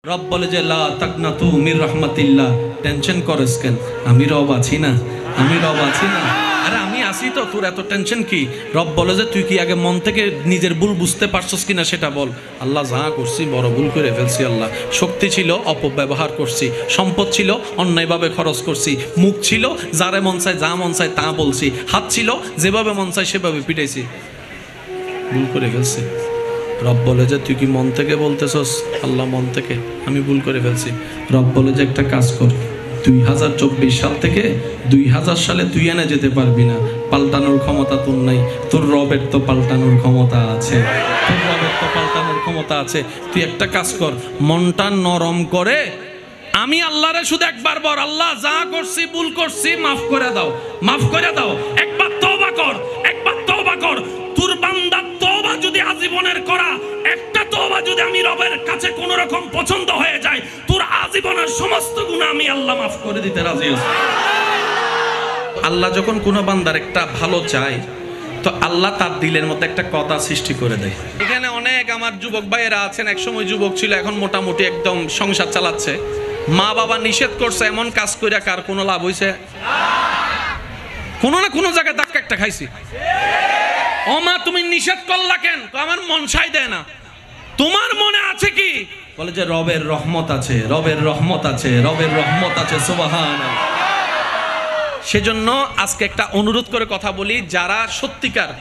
রব বলে যে লা তাকনাতু মির রাহমাতিল্লাহ, টেনশন করস কেন? আমি রব আছি না, আমি রব আছি না। আরে আমি আসি তো, তোর এত টেনশন কি? রব বলে যে তুই কি আগে মন থেকে নিজের ভুল বুঝতে পারছস কিনা সেটা বল। আল্লাহ যা করছি বড় ভুল করে ফেলছি। আল্লাহ শক্তি ছিল অপব্যবহার করছি, সম্পদ ছিল অন্যায়ভাবে খরচ করছি, মুখ ছিল যারে মন চায় যা মন চায় তা বলছি, হাত ছিল যেভাবে মন চায় সেভাবে পিটাইছি, ভুল করে ফেলছি। রব বলে যে তুই কি মন থেকে বলতেছস? আল্লাহ মন থেকে, আমি ভুল করে ফেলছি। রব বলে যে একটা কাজ কর, 2024 সাল থেকে 2000 সালে তুই এনে যেতে পারবি না, পাল্টানোর ক্ষমতা তোর নাই, তোর রবের তো পাল্টানোর ক্ষমতা আছে, তোর রবের তো পাল্টানোর ক্ষমতা আছে। তুই একটা কাজ কর, মনটা নরম করে আমি আল্লাহরে শুধু একবার বল, আল্লাহ যা করছি ভুল করছি মাফ করে দাও, মাফ করে দাও। একবার তওবা কর, একবার তওবা কর। তোর বান্দার তওবা যদি আজীবনের করা একটা তওবা যদি আমি রবের কাছে কোন রকম পছন্দ হয়ে যায়, তোর আজীবনের সমস্ত গুনাহ আমি আল্লাহ মাফ করে দিতে রাজি আছি। আল্লাহ যখন কোনো বান্দার একটা ভালো চায় তো আল্লাহ তার দিলের মধ্যে একটা কথা সৃষ্টি করে দেয়। এখানে অনেক আমার যুবক ভাইয়েরা আছেন, এক সময় যুবক ছিল, এখন মোটামুটি একদম সংসার চালাচ্ছে। মা বাবা নিষেধ করছে, এমন কাজ কইরা কার কোনো লাভ হইছে? কোনো না কোনো জায়গায় ধাক্কা একটা খাইছি। ও মা তুমি নিষেধ করলা কেন? তো আমার মন সায় দেয় না। তোমার মনে আছে কি? বলে যে রবের রহমত আছে, রবের রহমত আছে, রবের রহমত আছে, সুবহানাল্লাহ। সেজন্য আজকে একটা অনুরোধ করে কথা বলি, যারা সত্যিকার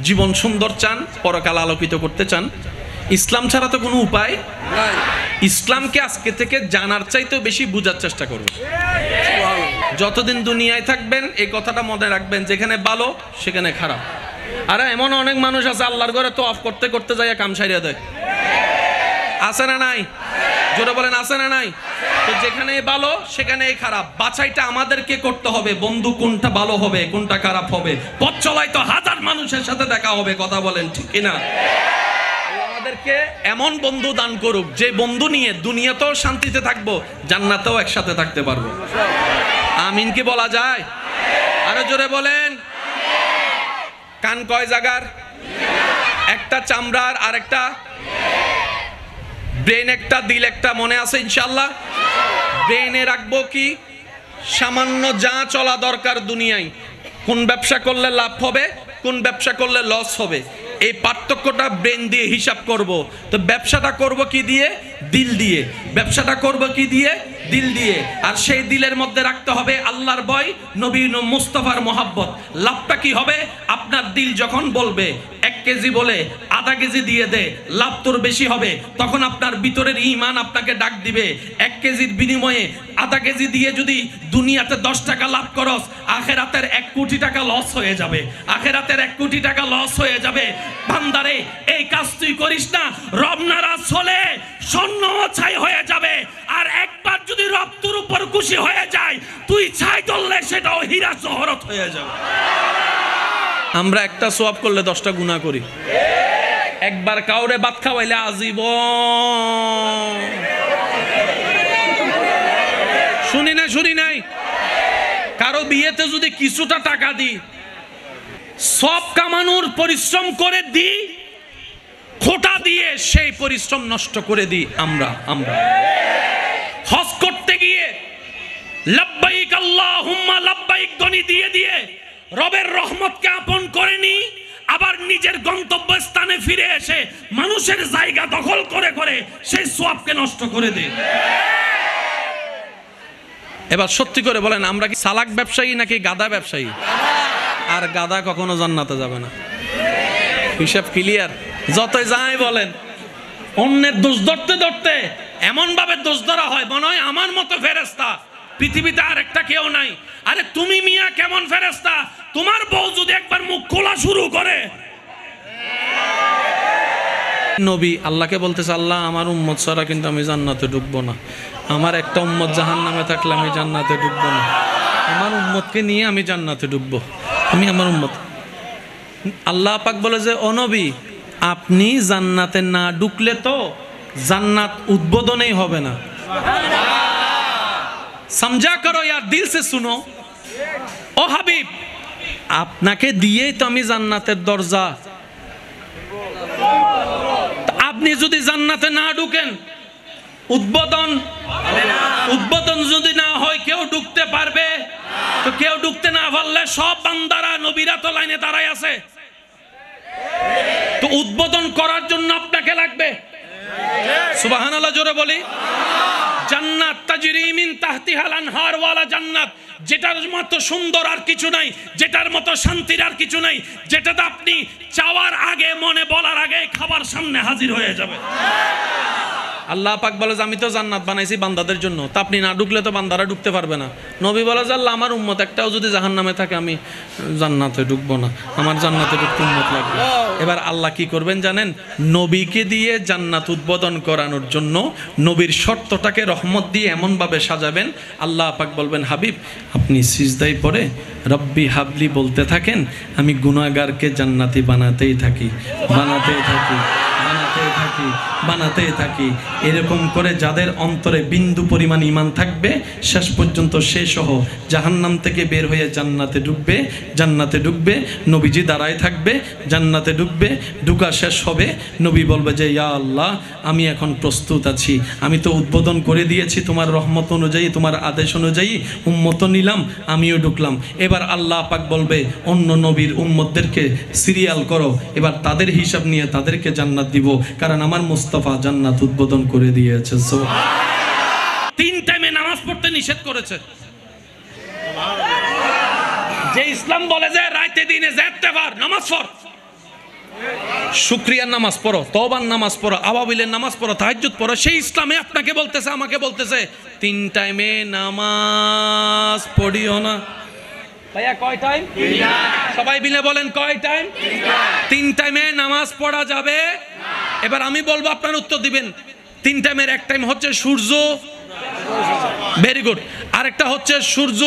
জীবন সুন্দর চান, পরকাল আলোকিত করতে চান, ইসলাম ছাড়া তো কোনো উপায় নাই। ইসলামকে আজকে থেকে জানার চাইতেও বেশি বোঝার চেষ্টা করবেন। যতদিন দুনিয়ায় থাকবেন এই কথাটা মনে রাখবেন, যেখানে ভালো সেখানে খারাপ। আরে এমন অনেক মানুষ আছে আল্লাহর ঘরে তো অফ করতে করতে যায় কাম সারিয়ে দেয়, আছে না নাই? জোরে বলেন আছে না নাই? তো যেখানে ভালো সেখানেই খারাপ। বাছাইটা আমাদেরকে করতে হবে, বন্ধু কোনটা ভালো হবে কোনটা খারাপ হবে। পথ চলায় তো হাজার মানুষের সাথে দেখা হবে, কথা বলেন ঠিক কিনা? আমাদেরকে এমন বন্ধু দান করুক যে বন্ধু নিয়ে দুনিয়াতেও শান্তিতে থাকবো, জান্নাতেও একসাথে থাকতে পারবো। আমিন কি বলা যায়? আরো জোরে বলেন। কান কয় জায়গার? একটা চামড়ার, আর একটা ব্রেন, একটা দিল একটা, মনে আছে ইনশাআল্লাহ? ব্রেনে রাখবো কি? সামান্য যা চলা দরকার দুনিয়ায়, কোন ব্যবসা করলে লাভ হবে, কোন ব্যবসা করলে লস হবে, এই পার্থক্যটা ব্রেন দিয়ে হিসাব করব। তো ব্যবসাটা করব কি দিয়ে? দিল দিয়ে। ব্যবসাটা করব কি দিয়ে? দিল দিয়ে। আর সেই দিলের মধ্যে রাখতে হবে আল্লাহর ভয়, নবী মুস্তাফার মোহাব্বত। লাভটা কি হবে? আপনার দিল যখন বলবে 1 কেজি বলে আধা কেজি দিয়ে দে, লাভ তোর বেশি হবে। তখন আপনার ভিতরের ঈমান আপনাকে ডাক দিবে, 1 কেজির বিনিময়ে আধা কেজি দিয়ে যদি দুনিয়াতে 10 টাকা লাভ করস, আখেরাতের 1 কোটি টাকা লস হয়ে যাবে, আখেরাতের 1 কোটি টাকা লস হয়ে যাবে। বান্দারে এই কাজ তুই করিস না, রব নারাজ হলে স্বর্ণ ছাই হয়ে যাবে। আর একবার যদি রব তোর উপর খুশি হয়ে যায়, তুই ছাই ধরলে সেটাও হীরা জহরত হয়ে যাবে। আমরা একটা সওয়াব করলে 10টা গুনাহ করি। একবার কাউরে ভাত খাওয়াইলে আজীবন। শুনি নাই? কারো বিয়েতে যদি কিছুটা টাকা দিই, সব কামানোর পরিশ্রম করে দিই, খোটা দিয়ে সেই পরিশ্রম নষ্ট করে দিই। আমরা হজ করতে গিয়ে লাব্বাইক আল্লাহুম্মা লাব্বাইক ধ্বনি দিয়ে দিয়ে রবের রহমতকে আপন করে নি, আবার নিজের গন্তব্যস্থানে ফিরে এসে মানুষের জায়গা দখল করে করে সেই সওয়াবকে নষ্ট করে দেয়। এবার সত্যি করে বলেন, আমরা কি সালাক ব্যবসায়ী নাকি গাদা ব্যবসায়ী? আর গাদা কখনো জান্নাতে যাবে না। হিসাব ক্লিয়ার? যতই যাই বলেন, অন্যের দোষ ধরতে ধরতে এমন ভাবে দোষ ধরা হয় মনে হয় আমার মতো ফেরেশতা পৃথিবীতে আর একটা কেউ নাই। আরে তুমি মিয়া কেমন ফেরেশতা? তোমার বউ যদি একবার মুখ খোলা শুরু করে, নবী আল্লাহকে বলতেছে, আল্লাহ আমার উম্মত ছাড়া কিন্তু আমি জান্নাতে ঢুকবো না, আমার একটা উম্মত জাহান্নামে থাকলে আমি জান্নাতে ঢুকবো না, আমার উম্মতকে নিয়ে আমি জান্নাতে ঢুকবো, আমি আমার উম্মত। আল্লাহ পাক বলে যে ও নবী, আপনি জান্নাতে না ঢুকলে তো জান্নাত উদ্বোধনই হবে না। সমঝা করো ইয়ার, দিল সে শুনো। ও হাবিব, আপনাকে দিয়েই তো আমি জান্নাতের দরজা। আপনি যদি জান্নাতে না ঢুকেন উদ্বোধন উদ্বোধন যদি না হয় কেউ ঢুকতে পারবে? তো কেউ ঢুকতে না পারলে সব বান্দারা নবীরা তো লাইনে দাঁড়ায় আছে। তো উদ্বোধন করার জন্য আপনাকে লাগবে। সুবহানাল্লাহ জোরে বলি। জান্নাত তাজরি মিন তাহতিহাল আনহার ওয়ালা জান্নাত, যেটার মতো সুন্দর আর কিছু নাই, যেটার মতো শান্তির আর কিছু নাই, যেটাতে আপনি চাওয়ার আগে মনে বলার আগে খাবার সামনে হাজির হয়ে যাবে। আল্লাহ পাক বলে যে আমি তো জান্নাত বানাইছি বান্দাদের জন্য, তা আপনি না ঢুকলে তো বান্দারা ঢুকতে পারবে না। নবী বলে যে আল্লাহ আমার উম্মত একটাও যদি জাহান্নামে থাকে আমি জান্নাতে ঢুকবো না, আমার জান্নাতে ঢুকতে উম্মত লাগবে। এবার আল্লাহ কি করবেন জানেন? নবীকে দিয়ে জান্নাত উদ্বোধন করানোর জন্য নবীর শর্তটাকে রহমত দিয়ে এমনভাবে সাজাবেন, আল্লাহ পাক বলবেন হাবিব আপনি সিজদায় পড়ে রব্বি হাবলি বলতে থাকেন, আমি গুনাহগারকে জান্নাতি বানাতেই থাকি, বানাতেই থাকি, বানাতেই থাকি, বানাতেই থাকি। এরকম করে যাদের অন্তরে বিন্দু পরিমাণ ঈমান থাকবে শেষ পর্যন্ত সে সহ জাহান্নাম থেকে বের হয়ে জান্নাতে ঢুকবে, জান্নাতে ঢুকবে, নবীজি দাঁড়ায় থাকবে, জান্নাতে ঢুকবে, ঢুকা শেষ হবে, নবী বলবে যে ইয়া আল্লাহ আমি এখন প্রস্তুত আছি, আমি তো উদ্বোধন করে দিয়েছি তোমার রহমত অনুযায়ী, তোমার আদেশ অনুযায়ী উম্মত নিলাম, আমিও ঢুকলাম। এবার আল্লাহ পাক বলবে অন্য নবীর উম্মতদেরকে সিরিয়াল করো, এবার তাদের হিসাব নিয়ে তাদেরকে জান্নাত দিব, কারণ আমার মুস্তাফা জান্নাত উদ্বোধন করে দিয়েছে। তিন টাইমে নামাজ পড়তে নিষেধ করেছে। যে ইসলাম বলে যে রাতে দিনে যেতেবার নামাজ পড়, শুকরিয়ার নামাজ পড়ো, তওবার নামাজ পড়ো, আওয়াবিলের নামাজ পড়ো, তাহাজ্জুদ পড়ো, সেই ইসলামে আপনাকে বলতেছে, আমাকে বলতেছে তিন টাইমে নামাজ পড়িও না। ভাইয়া কয় টাইম? সবাই মিলে বলেন কয় টাইম? তিন টাইমে নামাজ পড়া যাবে। এবার আমি বলবো আপনারা উত্তর দিবেন। তিন টাইমের এক টাইম হচ্ছে সূর্য, ভেরি গুড, আরেকটা হচ্ছে সূর্য,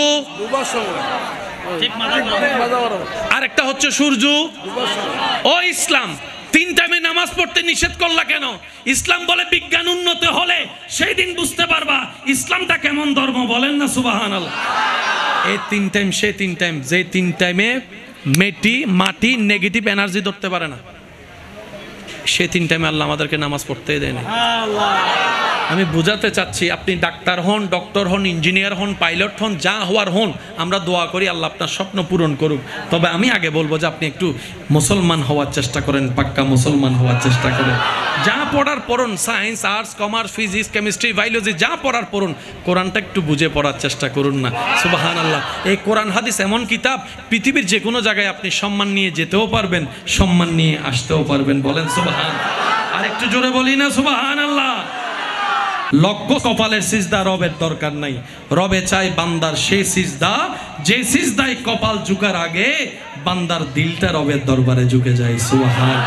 আরেকটা হচ্ছে সূর্য ও ইসলাম। তিন টাইমে নামাজ পড়তে নিষেধ করলা কেন? ইসলাম বলে বিজ্ঞান উন্নত হলে সেই দিন বুঝতে পারবা ইসলামটা কেমন ধর্ম, বলেন না সুবহানাল্লাহ। এই তিন টাইম সে তিন টাইম, যে তিন টাইমে মাটি নেগেটিভ এনার্জি ধরতে পারে না, সে তিন টাইমে আল্লাহ আমাদেরকে নামাজ পড়তেই দেয় না। আমি বুঝাতে চাচ্ছি, আপনি ডাক্তার হন, ডক্টর হন, ইঞ্জিনিয়ার হন, পাইলট হন, যা হওয়ার হন, আমরা দোয়া করি আল্লাহ আপনার স্বপ্ন পূরণ করুক। তবে আমি আগে বলবো যে আপনি একটু মুসলমান হওয়ার চেষ্টা করেন, পাক্কা মুসলমান হওয়ার চেষ্টা করেন। যা পড়ার পড়ুন, science, arts, commerce, physics, chemistry, biology, যা পড়ার পড়ুন, কোরআনটা একটু বুঝে পড়ার চেষ্টা করুন না। সুবহানাল্লাহ। এই কোরআন হাদিস এমন কিতাব, পৃথিবীর যে কোনো জায়গায় আপনি সম্মান নিয়ে যেতেও পারবেন, সম্মান নিয়ে আসতেও পারবেন, বলেন সুবহান। আর একটু জোরে বলি না সুবহানাল্লাহ। লক্ষ কপালের সিজদা রবের দরকার নাই, রবে চাই বান্দার সেই সিজদা, যে সিজদায় কপাল ঝুঁকার আগে বান্দার দিলটা রবের দরবারে ঝুঁকে যায়। সুবহান।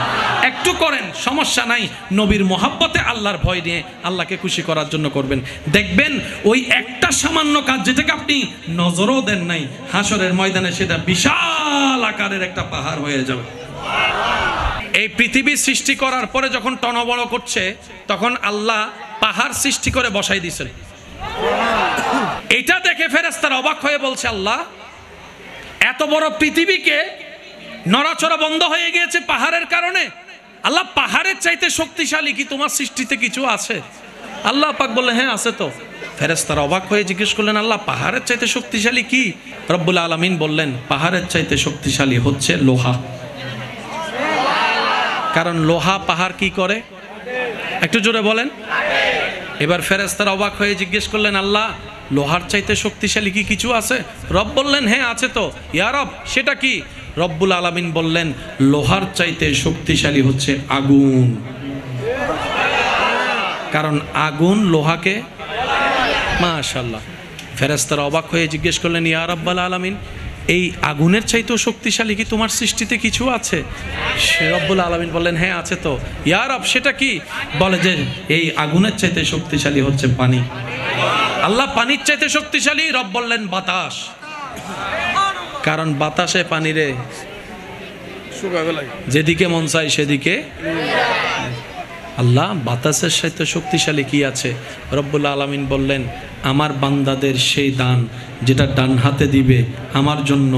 একটু করেন, সমস্যা নাই, নবীর মোহাব্বতে আল্লাহর ভয় নিয়ে আল্লাহকে খুশি করার জন্য করবেন। দেখবেন ওই একটা সামান্য কাজ যেটাকে আপনি নজরও দেন নাই, হাসরের ময়দানে সেটা বিশাল আকারের একটা পাহাড় হয়ে যাবে। এই পৃথিবী সৃষ্টি করার পরে যখন টনবড় করছে, তখন আল্লাহ পাহাড় সৃষ্টি করে বসাই দিয়েছেন। এটা দেখে ফেরেশতারা অবাক হয়ে বলছে আল্লাহ এত বড় পৃথিবীকে নড়াচড়া বন্ধ হয়ে গিয়েছে পাহাড়ের কারণে, আল্লাহ পাহাড়ের চাইতে শক্তিশালী কি তোমার সৃষ্টিতে কিছু আছে? আল্লাহ পাক বললেন হ্যাঁ আছে তো। ফেরেশতারা অবাক হয়ে জিজ্ঞেস করলেন আল্লাহ পাহাড়ের চাইতে শক্তিশালী কি? রব্বুল আলামিন বললেন পাহাড়ের চাইতে শক্তিশালী হচ্ছে লোহা। কারণ লোহা পাহাড় কি করে? একটু জোরে বলেন। এবার ফেরেশতারা অবাক হয়ে জিজ্ঞেস করলেন আল্লাহ লোহার চাইতে শক্তিশালী কি কিছু আছে? রব বললেন হ্যাঁ আছে তো। ইয়া রব সেটা কি? রব্বুল আলামিন বললেন লোহার চাইতে শক্তিশালী হচ্ছে আগুন। কারণ আগুন লোহাকে, মাশাআল্লাহ। ফেরেশতারা অবাক হয়ে জিজ্ঞেস করলেন ইয়া রাব্বাল আলামিন এই আগুনের চাইতেও শক্তিশালী কি তোমার সৃষ্টিতে কিছু আছে? সে রব্বুল আলামিন বললেন হ্যাঁ আছে তো। ইয়া রব সেটা কি? বলে যে এই আগুনের চাইতে শক্তিশালী হচ্ছে পানি। আল্লাহ পানির চাইতে শক্তিশালী? রব বললেন বাতাস। কারণ বাতাসে পানিরে যেদিকে মন চায় সেদিকে। আল্লাহ বাতাসের সাথে শক্তিশালী কি আছে? রব্বুল আলামিন বললেন, আমার বান্দাদের সেই দান যেটা ডান হাতে দিবে আমার জন্য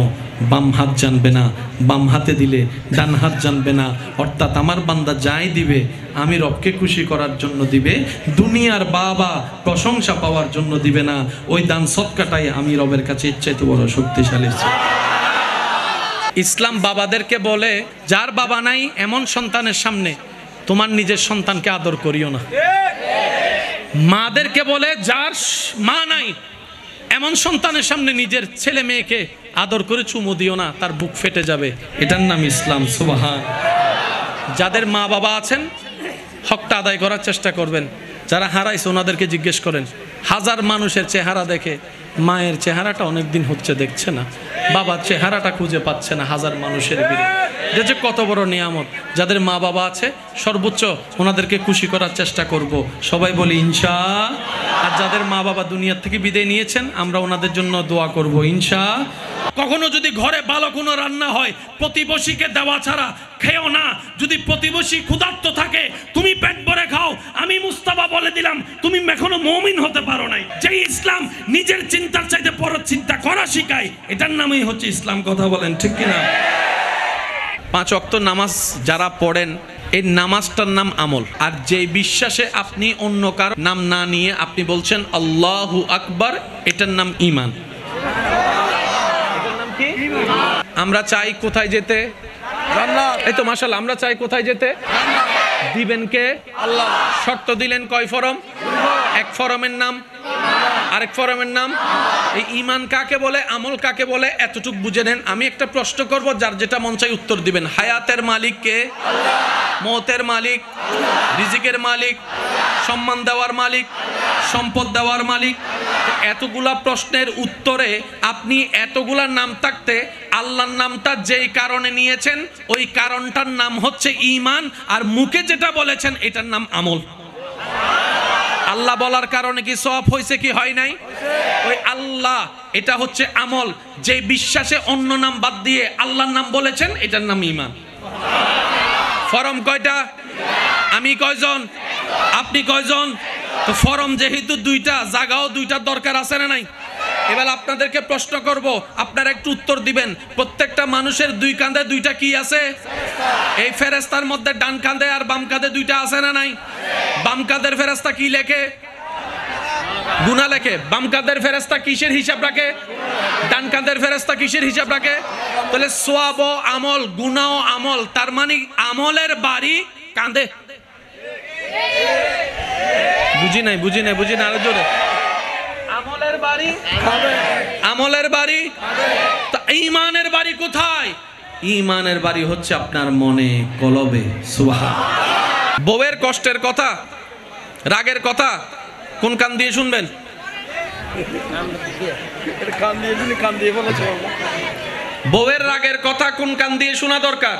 বাম হাত জানবে না, বাম হাতে দিলে ডান হাত জানবে না। অর্থাৎ আমার বান্দা যাই দিবে আমি রবকে খুশি করার জন্য দিবে, দুনিয়ার বাবা প্রশংসা পাওয়ার জন্য দিবে না। ওই দান সৎকাটাই আমি রবের কাছে ইচ্ছাইতে বড় শক্তিশালী। ইসলাম বাবাদেরকে বলে, যার বাবা নাই এমন সন্তানের সামনে তোমার নিজের সন্তানকে আদর করিও না। মাদেরকে বলে, যার মা নাই এমন সন্তানের সামনে নিজের ছেলে মেয়েকে আদর করে চুমু দিও না, তার বুক ফেটে যাবে। এটার নাম ইসলাম। সুবহান। যাদের মা বাবা আছেন হকটা আদায় করার চেষ্টা করবেন। যারা হারাইছে ওনাদেরকে জিজ্ঞেস করেন। হাজার মানুষের চেহারা দেখে মায়ের চেহারাটা অনেক দিন হচ্ছে দেখছে না, বাবার চেহারাটা খুঁজে পাচ্ছে না হাজার মানুষের ভিড়ে। এটা যে কত বড় নিয়ামত। যাদের মা বাবা আছে সর্বোচ্চ ওনাদেরকে খুশি করার চেষ্টা করব, সবাই বলি ইনশাআল্লাহ। আর যাদের মা বাবা দুনিয়ার থেকে বিদায় নিয়েছেন আমরা ওনাদের জন্য দোয়া করব ইনশাআল্লাহ। কখনো যদি ঘরে ভালো কোনো রান্না হয় প্রতিবেশীকে দেওয়া ছাড়া খেও না। যদি প্রতিবেশী ক্ষুধার্ত থাকে তুমি পেট ভরে খাও। আমি মুস্তাফা বলে দিলাম তুমি এখনো মুমিন হতে পারো নাই। যে ইসলাম নিজের চিন্তার চাইতে পরের চিন্তা করা শিখায়, এটার নামই হচ্ছে ইসলাম। কথা বলেন ঠিক কিনা? 5 ওয়াক্ত নামাজ যারা পড়েন এই নামাজটার নাম আমল। আর যে বিশ্বাসে আপনি অন্য কারো নাম না নিয়ে আপনি বলছেন আল্লাহু আকবার, এটার নাম ঈমান। আমরা চাই কোথায় যেতে? এই তো মাশাআল্লাহ, আমরা চাই কোথায় যেতে? দিবেন কে? আল্লাহ। শর্ত দিলেন কয় ফরম? এক ফরমের নাম, আরেক ফরমের নাম। এই ঈমান কাকে বলে, আমল কাকে বলে এতটুক বুঝে নেন। আমি একটা প্রশ্ন করব, যার যেটা মন চাই উত্তর দিবেন। হায়াতের মালিক কে? আল্লাহ। মওতের মালিক, রিজিকের মালিক, সম্মান দেওয়ার মালিক, সম্পদ দেওয়ার মালিক। এতগুলা প্রশ্নের উত্তরে আপনি এতগুলা নাম থাকতে আল্লাহর নামটা যেই কারণে নিয়েছেন ওই কারণটার নাম হচ্ছে ঈমান, আর মুখে যেটা বলেছেন এটার নাম আমল। আল্লাহ বলার কারণে কি সওয়াব হয়েছে কি হয় নাই? ওই আল্লাহ এটা হচ্ছে আমল। যে বিশ্বাসে অন্য নাম বাদ দিয়ে আল্লাহর নাম বলেছেন এটার নাম ঈমান। ফরম কয়টা? আমি কয়জন? আপনি কয়জন? তো ফরম যেহেতু দুইটা, জায়গাও দুইটার দরকার আছে না নাই? এবার আপনাদেরকে প্রশ্ন করব, আপনারা একটু উত্তর দিবেন। প্রত্যেকটা মানুষের দুই কাঁধে দুইটা কি আছে? এই ফেরেশতার মধ্যে ডান কাঁধে আর বাম কাঁধে দুইটা আছে না নাই? বাম কাঁধের ফেরেশতা কি লেখে? গুনাহ লেখে। বাম কাঁধের ফেরেশতা কিসের হিসাব রাখে? ডান কাঁধের ফেরেশতা কিসের হিসাব রাখে? তাহলে সওয়াব ও আমল, গুনাহ ও আমল, তার মানে আমলের বাড়ি কাঁধে। বুঝি নাই আরো জোরে। আমলের বাড়ি কাঁধে, আমলের বাড়ি। তা ঈমানের বাড়ি কোথায়? ঈমানের বাড়ি হচ্ছে আপনার মনে, কলবে। সুবহানাল্লাহ। বউয়ের কষ্টের কথা, রাগের কথা কোন কান দিয়ে শুনবেন? বউয়ের রাগের কথা কোন কান দিয়ে শোনা দরকার?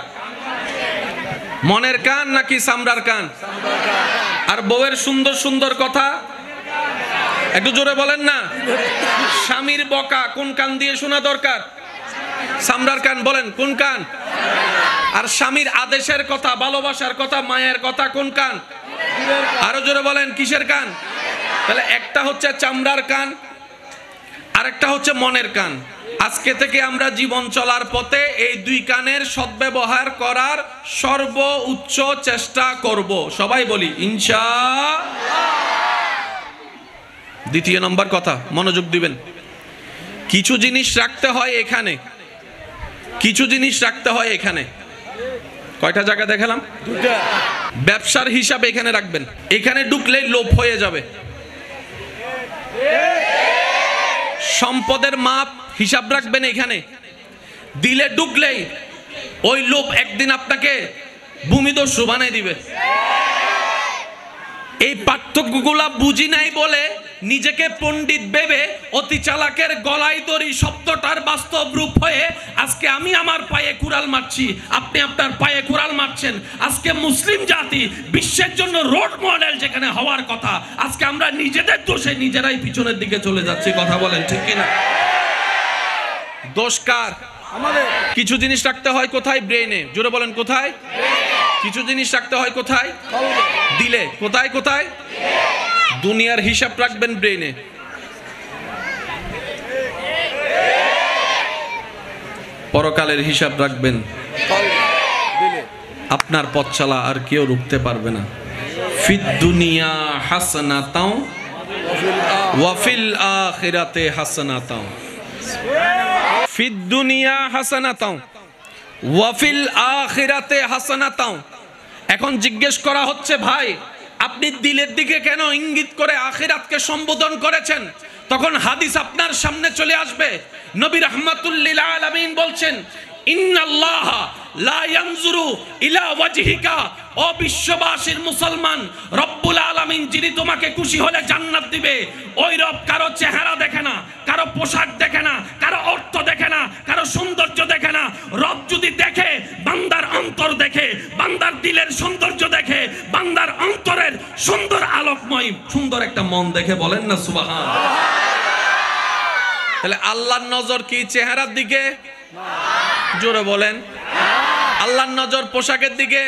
মনের কান নাকি চামড়ার কান? আর বউয়ের সুন্দর সুন্দর কথা একটু জোরে বলেন না। স্বামীর বকা কোন কান দিয়ে শোনা দরকার? চামড়ার কান। বলেন কোন কান? আর স্বামীর আদেশের কথা, ভালোবাসার কথা, মায়ের কথা কোন কান? আরো জোরে বলেন কিসের কান? তাহলে একটা হচ্ছে চামড়ার কান, আরেকটা হচ্ছে মনের কান। আজকে থেকে আমরা জীবন চলার পথে এই দুই কানের সদ্ব্যবহার করার সর্বোচ্চ চেষ্টা করব। সবাই বলি ইনশাআল্লাহ। দ্বিতীয় নম্বর কথা, মনোযোগ দিবেন। কিছু জিনিস রাখতে হয় এখানে, কিছু জিনিস রাখতে হয় এখানে। কয়টা জায়গা দেখালাম? দুটো। ব্যবসার হিসাব এখানে রাখবেন। এখানে ঢুকলেই লোভ হয়ে যাবে। সম্পদের মাপ হিসাব রাখবেন এখানে। দিলে ঢুকলেই ওই লোভ একদিন আপনাকে ভূমিদস্যু বানাই দিবে। এই পার্থক্যগুলা বুঝি নাই বলে নিজেকে পণ্ডিত ভেবে অতি চালাকের গলায় দড়ি শব্দটার বাস্তব রূপ হয়ে আজকে আমি আমার পায়ে কুড়াল মারছি, আপনি আপনার পায়ে কুড়াল মারছেন। আজকে মুসলিম জাতি বিশ্বের জন্য রোল মডেল যেখানে হওয়ার কথা, আজকে আমরা নিজেদের দোষে নিজেরাই পিছনের দিকে চলে যাচ্ছি। কথা বলেন ঠিক কিনা? দোষ কার? আমাদের। কিছু জিনিস রাখতে হয় কোথায়? ব্রেইনে। জোরে বলেন কোথায়? কিছু জিনিস রাখতে হয় কোথায়? দিলে। কোথায় কোথায়? দুনিয়ার হিসাব রাখবেন ব্রেনে, পরকালের হিসাব রাখবেন আপনার পথ চলা আর কেউ রুখতে পারবে না। ফিদ দুনিয়া হাসানাতাও ওয়া ফিল আখিরাতে হাসানাতাও, ফিদ দুনিয়া হাসানাতাও ওয়া ফিল আখিরাতে হাসানাতাও। এখন জিজ্ঞেস করা হচ্ছে, ভাই আপনি দিলের দিকে কেন ইঙ্গিত করে আখিরাতকে সম্বোধন করেছেন? তখন হাদিস আপনার সামনে চলে আসবে। নবী রাহমাতুল লিল আলামিন বলছেন, ইন্নাল্লাহা লা ইয়ানজুরু ইলা ওয়াজহিকা, ও বিশ্ববাসীর মুসলমান, রব্বুল আলামিন যিনি তোমাকে খুশি হলে জান্নাত দিবে, ওই রব কারো চেহারা দেখে না, কারো পোশাক দেখে না, কারো অর্থ দেখে না, কারো সৌন্দর্য দেখে না। রব যদি দেখে, বান্দার অন্তর দেখে, বান্দার দিলের সৌন্দর্য দেখে, বান্দার অন্তরের সুন্দর আলোকময় সুন্দর একটা মন দেখে। বলেন না সুবহানাল্লাহ। তাহলে আল্লাহর নজর কি চেহারার দিকে? জোরে বলেন। আল্লাহর নজর পোশাকের দিকে?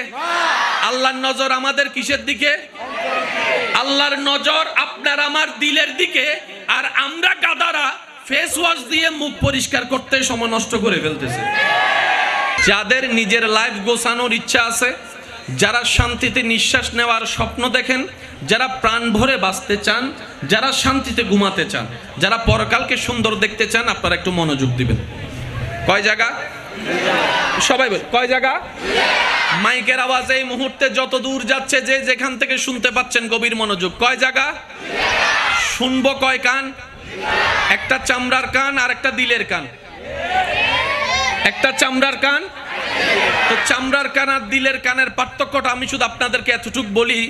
আল্লাহর নজর আমাদের কিসের দিকে? আল্লাহর নজর আপনার আমার দিলের দিকে। আর আমরা গাদারা ফেস ওয়াশ দিয়ে মুখ পরিষ্কার করতে সময় নষ্ট করে ফেলতেছে। যাদের নিজের লাইফ গোছানোর ইচ্ছা আছে, যারা শান্তিতে নিঃশ্বাস নেওয়ার স্বপ্ন দেখেন, যারা প্রাণ ভরে বাঁচতে চান, যারা শান্তিতে ঘুমাতে চান, যারা পরকালকে সুন্দর দেখতে চান, আপনারা একটু মনোযোগ দিবেন। কয় জায়গা? সবাই বল, কয় জায়গা? মাইকের আওয়াজ এই মুহূর্তে যত দূর যাচ্ছে, যে যেখান থেকে শুনতে পাচ্ছেন, গভীর মনোযোগ। কয় জায়গা? শুনবো কয় কান? একটা চামড়ার কান আর একটা দিলের কান। একটা চামড়ার কান। তো চামড়ার কান আর দিলের কানের পার্থক্যটা আমি শুধু আপনাদেরকে এতটুকু বলি,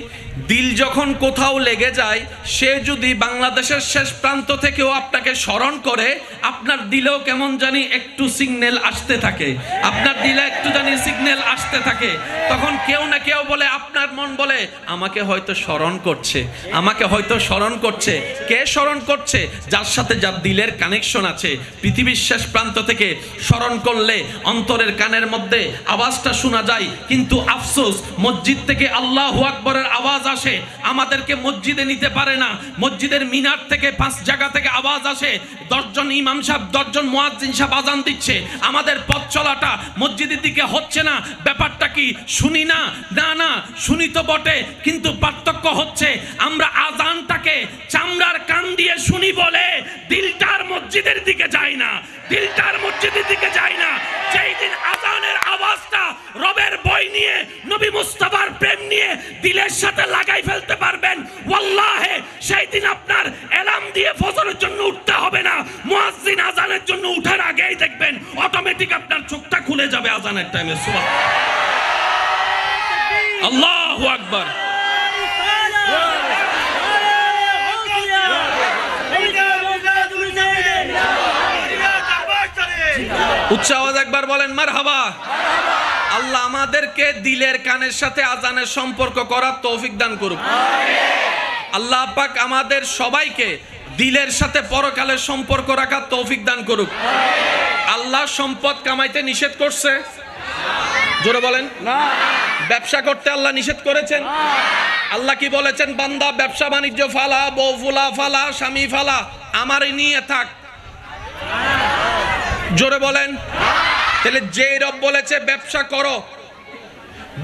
দিল যখন কোথাও লেগে যায়, সে যদি বাংলাদেশের শেষ প্রান্ত থেকেও আপনাকে স্মরণ করে, আপনার দিলেও কেমন জানি একটু সিগন্যাল আসতে থাকে, আপনার দিলে একটু জানি সিগন্যাল আসতে থাকে। তখন কেউ না কেউ বলে, আপনার মন বলে আমাকে হয়তো স্মরণ করছে, আমাকে হয়তো স্মরণ করছে। কে স্মরণ করছে? যার সাথে যার দিলের কানেকশন আছে। পৃথিবীর শেষ প্রান্ত থেকে স্মরণ করলে অন্তরের কানের মধ্যে আওয়াজটা শোনা যায়, কিন্তু আফসোস মসজিদ থেকে আল্লাহু আকবরের আওয়াজ আসে, আমাদেরকে মসজিদে নিতে পারে না। মসজিদের মিনার থেকে 5 জায়গা থেকে আওয়াজ আসে, 10 জন ইমাম সাহেব, 10 জন মুয়াজ্জিন সাহেব আজান দিচ্ছে, আমাদের পথ চলাটা মসজিদের দিকে হচ্ছে না। ব্যাপারটা কি? শুনি না? না না, শুনি তো বটে, কিন্তু পার্থক্য হচ্ছে আমরা আজানটাকে চামড়ার কান দিয়ে শুনি বলে দিলটার মসজিদের দিকে যায় না, দিলটার মসজিদের দিকে যায় না। যেই দিন আজানের আওয়াজটা রবের বই নিয়ে, নবী মুস্তাফার প্রেম নিয়ে দিলের সাথে লাগাই ফেলতে পারবেন, ওয়াল্লাহি সেই দিন আপনার এলার্ম দিয়ে ফজরের জন্য উঠতে হবে না। মুয়াজ্জিন আজানের জন্য উঠার আগেই দেখবেন অটোমেটিক আপনার চোখটা খুলে যাবে আজানের টাইমে। সুবহানাল্লাহ, আল্লাহু আকবার। উচ্চ আওয়াজ একবার বলেন মারহাবা। আল্লাহ আমাদেরকে দিলের কানের সাথে আজানের সম্পর্ক করার তৌফিক দান করুক। আল্লাহ পাক আমাদের সবাইকে দিলের সাথে পরকালের সম্পর্ক রাখার তৌফিক দান করুক। আল্লাহ সম্পদ কামাইতে নিষেধ করছে? জোরে বলেন না। ব্যবসা করতে আল্লাহ নিষেধ করেছেন? আল্লাহ কি বলেছেন? বান্দা ব্যবসা বাণিজ্য ফালা, বউ ফুলা ফালা, স্বামী ফালা, আমারই নিয়ে থাক। জোরে বলেন। তাহলে যে রব বলেছে ব্যবসা করো,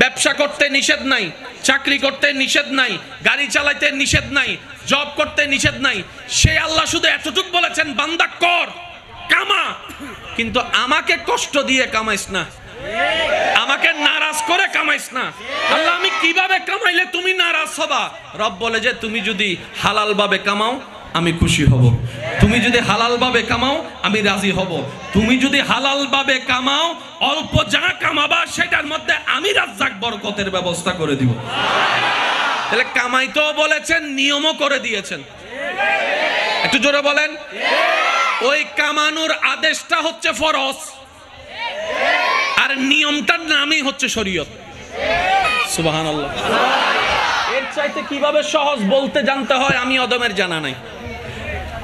ব্যবসা করতে নিষেধ নাই, চাকরি করতে নিষেধ নাই, গাড়ি চালাইতে নিষেধ নাই, জব করতে নিষেধ নাই, সে আল্লাহ শুধু এতটুকু বলেছেন বান্দা কর, কামা, কিন্তু আমাকে কষ্ট দিয়ে কামাইস না, আমাকে নারাজ করে কামাইস না। আল্লাহ আমি কিভাবে কামাইলে তুমি নারাজ হবা? রব বলে যে তুমি যদি হালাল ভাবে কামাও আমি খুশি হব, তুমি যদি হালাল ভাবে কামাও আমি রাজি হব, তুমি যদি হালাল ভাবে কামাও অল্প যা কামাবা সেটার মধ্যে আমি রাজ্জাক বরকতের ব্যবস্থা করে দিব। তাহলে কামাইতেও বলেছেন, নিয়মও করে দিয়েছেন। একটু জোরে বলেন। ওই কামানোর আদেশটা হচ্ছে ফরজ, আর নিয়মটার নামই হচ্ছে শরীয়ত। সুবহানাল্লাহ। এর চাইতে কিভাবে সহজ বলতে জানতে হয় আমি অদমের জানা নাই।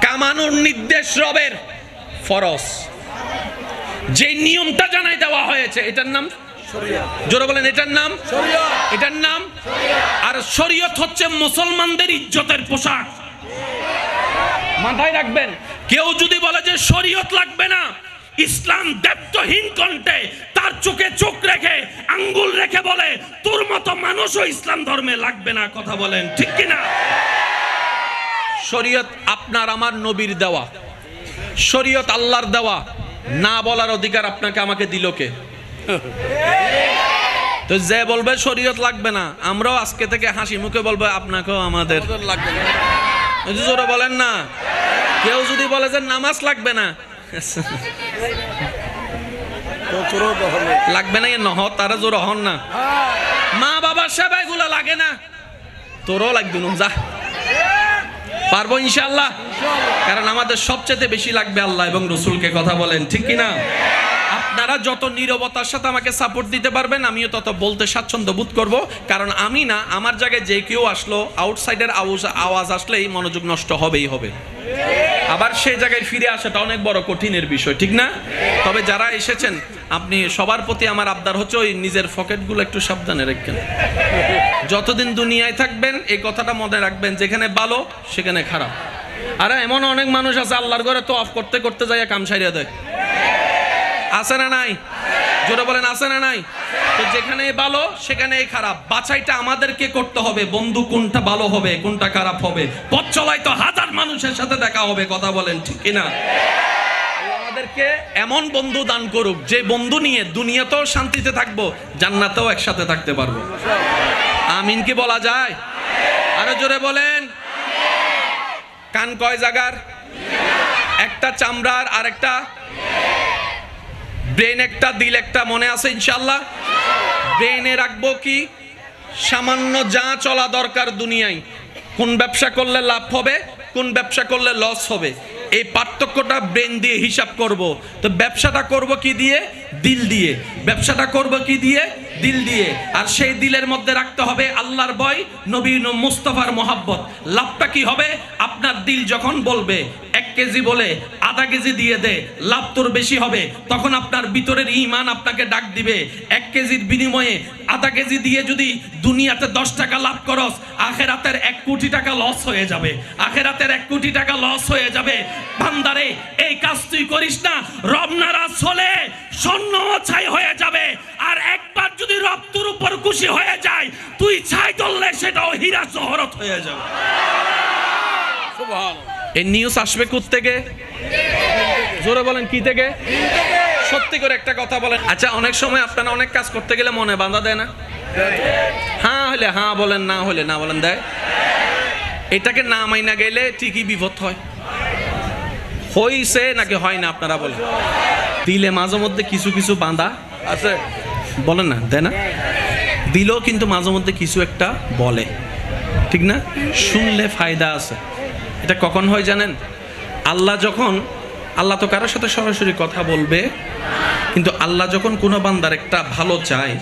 কামানোর নির্দেশ রবের, ফরজ, যে নিয়মটা জানাই দেওয়া হয়েছে এটার নাম জোরে বলেন এটার নাম এটার নাম। আর শরীয়ত হচ্ছে মুসলমানদের ইজ্জতের পোশাক। মাথায় রাখবেন, কেউ যদি বলে যে শরীয়ত লাগবে না, ইসলাম দেবত্বহীন কণ্ঠে তার চোখে চোখ রেখে আঙ্গুল রেখে বলে তোর মতো মানুষও ইসলাম ধর্মে লাগবে না। কথা বলেন ঠিক কিনা? শরীয়ত আপনার আমার নবীর দেওয়া, শরীয়ত আল্লাহর দেওয়া। না বলার অধিকার আপনাকে আমাকে দিল কে? তো যে বলবে শরীয়ত লাগবে না, আমরাও আজকে থেকে হাসি মুখে বলবো আপনাকেও আমাদের লাগবে না। জোরে বলেন না। কেউ যদি বলে যে নামাজ লাগবে না, লাগবে না নহ তারা জোর হন না। মা বাবার সেবাই গুলা লাগে না, তোরও লাগবে না, যা পারবো ইনশাআল্লাহ। কারণ আমাদের সবচেয়ে বেশি লাগবে আল্লাহ এবং রসুলকে। কথা বলেন ঠিক কিনা? আপনারা যত নীরবতার সাথে আমাকে সাপোর্ট দিতে পারবেন, আমিও তত বলতে স্বাচ্ছন্দ্য বোধ করব। কারণ আমি না, আমার জায়গায় যে কেউ আসলো, আউটসাইডের আওয়াজ আসলেই মনোযোগ নষ্ট হবেই হবে। আবার সেই জায়গায় ফিরে আসাটা অনেক বড় কঠিনের বিষয়, ঠিক না? তবে যারা এসেছেন, আপনি সবার প্রতি আমার আবদার হচ্ছে ওই নিজের পকেটগুলো একটু সাবধানে রাখবেন। যতদিন দুনিয়ায় থাকবেন এই কথাটা মনে রাখবেন, যেখানে ভালো সেখানে খারাপ। আর এমন অনেক মানুষ আছে আল্লাহর ঘরে তো অফ করতে করতে যায় কাম সারিয়ে দেয়। আছে না নাই? জোরে বলেন আছে না নাই? তো যেখানে ভালো সেখানেই খারাপ। বাছাইটা আমাদেরকে করতে হবে, বন্ধু কোনটা ভালো হবে কোনটা খারাপ হবে। পথ চলাই তো হাজার মানুষের সাথে দেখা হবে। কথা বলেন ঠিক কিনা? আমাদেরকে এমন বন্ধু দান করুক যে বন্ধু নিয়ে দুনিয়াতেও শান্তিতে থাকবো, জান্নাতেও একসাথে থাকতে পারবো। আমিন কি বলা যায়? আরো জোরে বলেন। কান কয় জায়গার? একটা চামড়ার, আর একটা ব্রেন, একটা দিল একটা, মনে আছে ইনশাআল্লাহ? ব্রেনে রাখবো কি? সামান্য যা চলা দরকার দুনিয়ায়, কোন ব্যবসা করলে লাভ হবে কোন ব্যবসা করলে লস হবে, এই পার্থক্যটা ব্রেন দিয়ে হিসাব করব। তো ব্যবসাটা করব কি দিয়ে? দিল দিয়ে। ব্যবসাটা করব কি দিয়ে? দিল দিয়ে। আর সেই দিলের মধ্যে রাখতে হবে আল্লাহর ভয়, নবী মুস্তাফার মোহাব্বত। লাভটা কি হবে? আপনার দিল যখন বলবে 1 কেজি বলে আধা কেজি দিয়ে দে, লাভ তোর বেশি হবে। তখন আপনার ভিতরের ঈমান আপনাকে ডাক দিবে, 1 কেজির বিনিময়ে আধা কেজি দিয়ে যদি দুনিয়াতে 10 টাকা লাভ করস, আখেরাতের 1 কোটি টাকা লস হয়ে যাবে। আখেরাতের 1 কোটি টাকা লস হয়ে যাবে। বান্দারে, এই কাজ তুই করিস না, রব নারাজ হলে স্বর্ণ ছাই হয়ে যাবে। আর একবার যদি রব তোর উপর খুশি হয়ে যায়, তুই ছাই ধরলে সেটাও হীরা জহরত হয়ে যাবে। এই নিউজ আসবে কোত্থেকে? জোরে বলেন কি থেকে? সত্যি করে একটা কথা বলেন। আচ্ছা, অনেক সময় আপনারা অনেক কাজ করতে গেলে মনে বাঁধা দেয় না? হ্যাঁ হলে হ্যাঁ বলেন, না হলে না বলেন, দেয়। এটাকে না মাইনা গেলে ঠিকই বিপদ হয়। হইছে নাকি হয় না আপনারা বলেন? দিলে মাঝে মধ্যে কিছু কিছু বাঁধা আছে, বলেন না, দেয় না? দিলেও কিন্তু মাঝে মধ্যে কিছু একটা বলে, ঠিক না? শুনলে ফায়দা আছে। এটা কখন হয় জানেন? আল্লাহ তো কারোর সাথে সরাসরি কথা বলবে, কিন্তু আল্লাহ যখন কোনো বান্দার একটা ভালো চায়,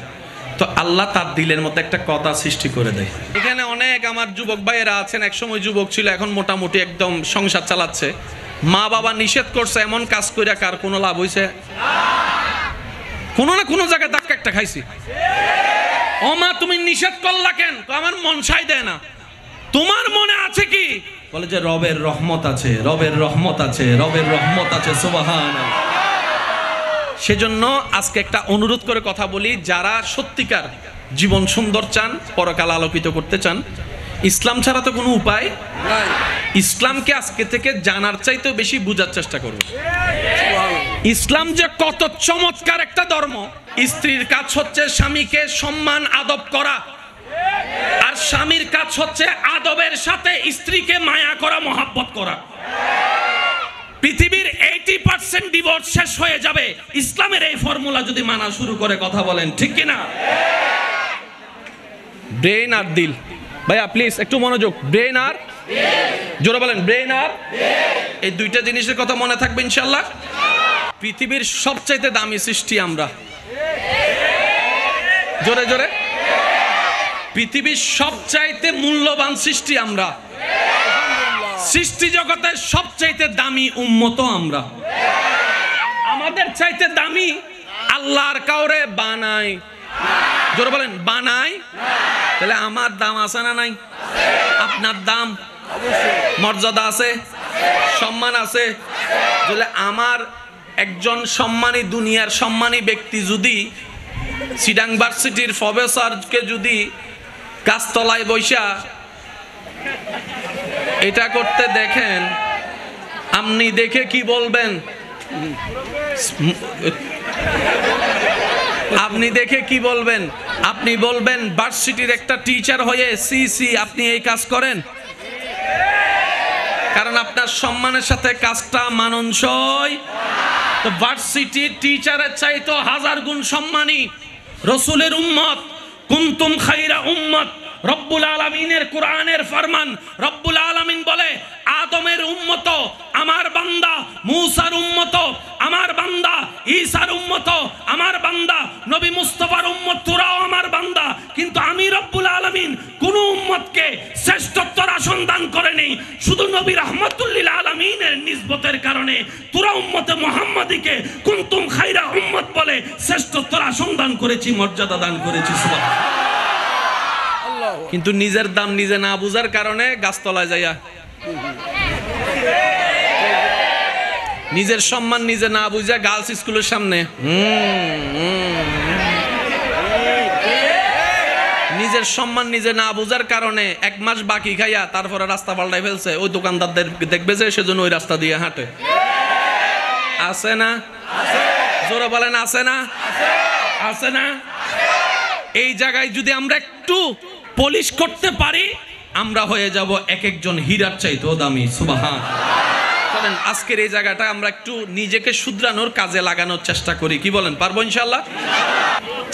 তো আল্লাহ তার দিলের মধ্যে একটা কথা সৃষ্টি করে দেয়। এখানে অনেক আমার যুবক ভাইয়েরা আছেন, একসময় যুবক ছিল, এখন মোটামুটি একদম সংসার চালাচ্ছে। মা বাবা নিষেধ করছে, এমন কাজ করে কার কোনো লাভ হয়েছে? কোনো না কোনো জায়গায় ধাক্কা একটা খাইছি। ও মা, তুমি নিষেধ করলা কেন? আমার মন সায় দেয় না। তোমার মনে আছে কি? বলে যে রবের রহমত আছে, রবের রহমত আছে, রবের রহমত আছে। সুবহানাল্লাহ। সেজন্য আজকে একটা অনুরোধ করে কথা বলি, যারা সত্যিকার জীবন সুন্দর চান, পরকাল আলোকিত করতে চান, ইসলাম ছাড়া তো কোনো উপায় নাই। ইসলামকে আজকে থেকে জানার চাইতেও বেশি বোঝার চেষ্টা করবে। ইসলাম যে কত চমৎকার একটা ধর্ম। স্ত্রীর কাজ হচ্ছে স্বামীকে সম্মান আদব করা, আর স্বামীর কাজ হচ্ছে আদবের সাথে স্ত্রীকে মায়া করা, মহাব্বত করা। পৃথিবীর 80% ডিভোর্স শেষ হয়ে যাবে ইসলামের এই ফর্মুলা যদি মানা শুরু করে। কথা বলেন ঠিক কিনা? ব্রেন আর দিল। ভাইয়া প্লিজ একটু মনোযোগ। ব্রেন আর জোরে বলেন, ব্রেন আর এই দুইটা জিনিসের কথা মনে থাকবে ইনশাআল্লাহ। পৃথিবীর সবচাইতে দামি সৃষ্টি আমরা। জোরে জোরে। পৃথিবীর সবচাইতে মূল্যবান সৃষ্টি আমরা। সৃষ্টি জগতের সবচাইতে দামি উম্মত আমরা। আমাদের চাইতে দামি আল্লাহর কাউরে বানায় জোরে বলেন বানাই। তাহলে আমার দাম আছে না নাই? আপনার দাম, মর্যাদা আছে, সম্মান আছে। তাহলে আমার একজন সম্মানী, দুনিয়ার সম্মানী ব্যক্তি যদি চিটাং ভার্সিটির প্রফেসরকে যদি গাছতলায় বৈশা এটা করতে দেখেন, আপনি দেখে কি বলবেন? আপনি দেখে কি বলবেন? আপনি বলবেন ভার্সিটির একটা টিচার হয়ে সি আপনি এই কাজ করেন? কারণ আপনার সম্মানের সাথে কাজটা মানানসই। তো ভার্সিটির টিচারের চাইতো 1000 গুণ সম্মানী রাসূলের উম্মত। কুনতুম খায়রা উম্মত, রব্বুল আলামিনের কোরআনের ফরমান। রব্বুল আলামিন বলে আদমের উম্মত আমার বান্দা, মূসার উম্মত আমার বান্দা, ঈসার উম্মত আমার বান্দা, নবী মুস্তাফার উম্মত তোরাও আমার বান্দা। কিন্তু আমি রব্বুল আলামিন কোন উম্মতকে শ্রেষ্ঠত্বর আসন দান করেনি, শুধু নবী রাহমাতুল লিল আলামিনের নিসবতের কারণে তোরা উম্মতে মুহাম্মাদিকে কুনতুম খায়রা উম্মত বলে শ্রেষ্ঠত্বর আসন দান করেছি, মর্যাদা দান করেছি। সুবহানাল্লাহ। কিন্তু নিজের দাম নিজে না বুঝার কারণে গাছতলায় যাইয়া, নিজের সম্মান নিজে না বুঝা গার্লস স্কুলের সামনে নিজের সম্মান নিজে না বুঝার কারণে 1 মাস বাকি খাইয়া তারপরে রাস্তা পাল্টাই ফেলছে। ওই দোকানদারদের দেখবে যে সেজন্য ওই রাস্তা দিয়ে হাঁটে। আছে না? জোরে বলেন আছে না? আছে না? এই জায়গায় যদি আমরা একটু পলিশ করতে পারি, আমরা হয়ে যাব এক একজন হীরার চাইতেও দামি। সুবহানাল্লাহ। চলেন আজকের এই জায়গাটা আমরা একটু নিজেকে শুধরানোর কাজে লাগানোর চেষ্টা করি। কি বলেন, পারবো ইনশাআল্লাহ?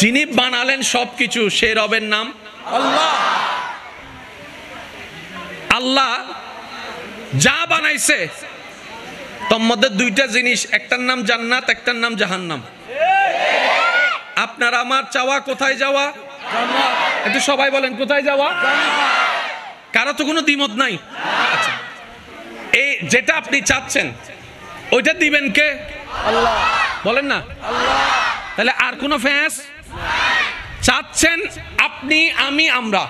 যিনি বানালেন সবকিছু, সেই রবের নাম আল্লাহ। আল্লাহ যা বানাইছে তোর মধ্যে 2টা জিনিস, একটার নাম জান্নাত, একটার নাম জাহান্নাম। আপনার আমার চাওয়া কোথায় যাওয়া? একটু সবাই বলেন কোথায় যাওয়া? কারো তো কোনো দ্বিমত নাই। আচ্ছা, এই যেটা আপনি চাচ্ছেন ওইটা দিবেন কে? আল্লাহ। বলেন না আল্লাহ। তাহলে আর কোনো ফ্যাঁস? চাচ্ছেন আপনি, আমি, আমরা,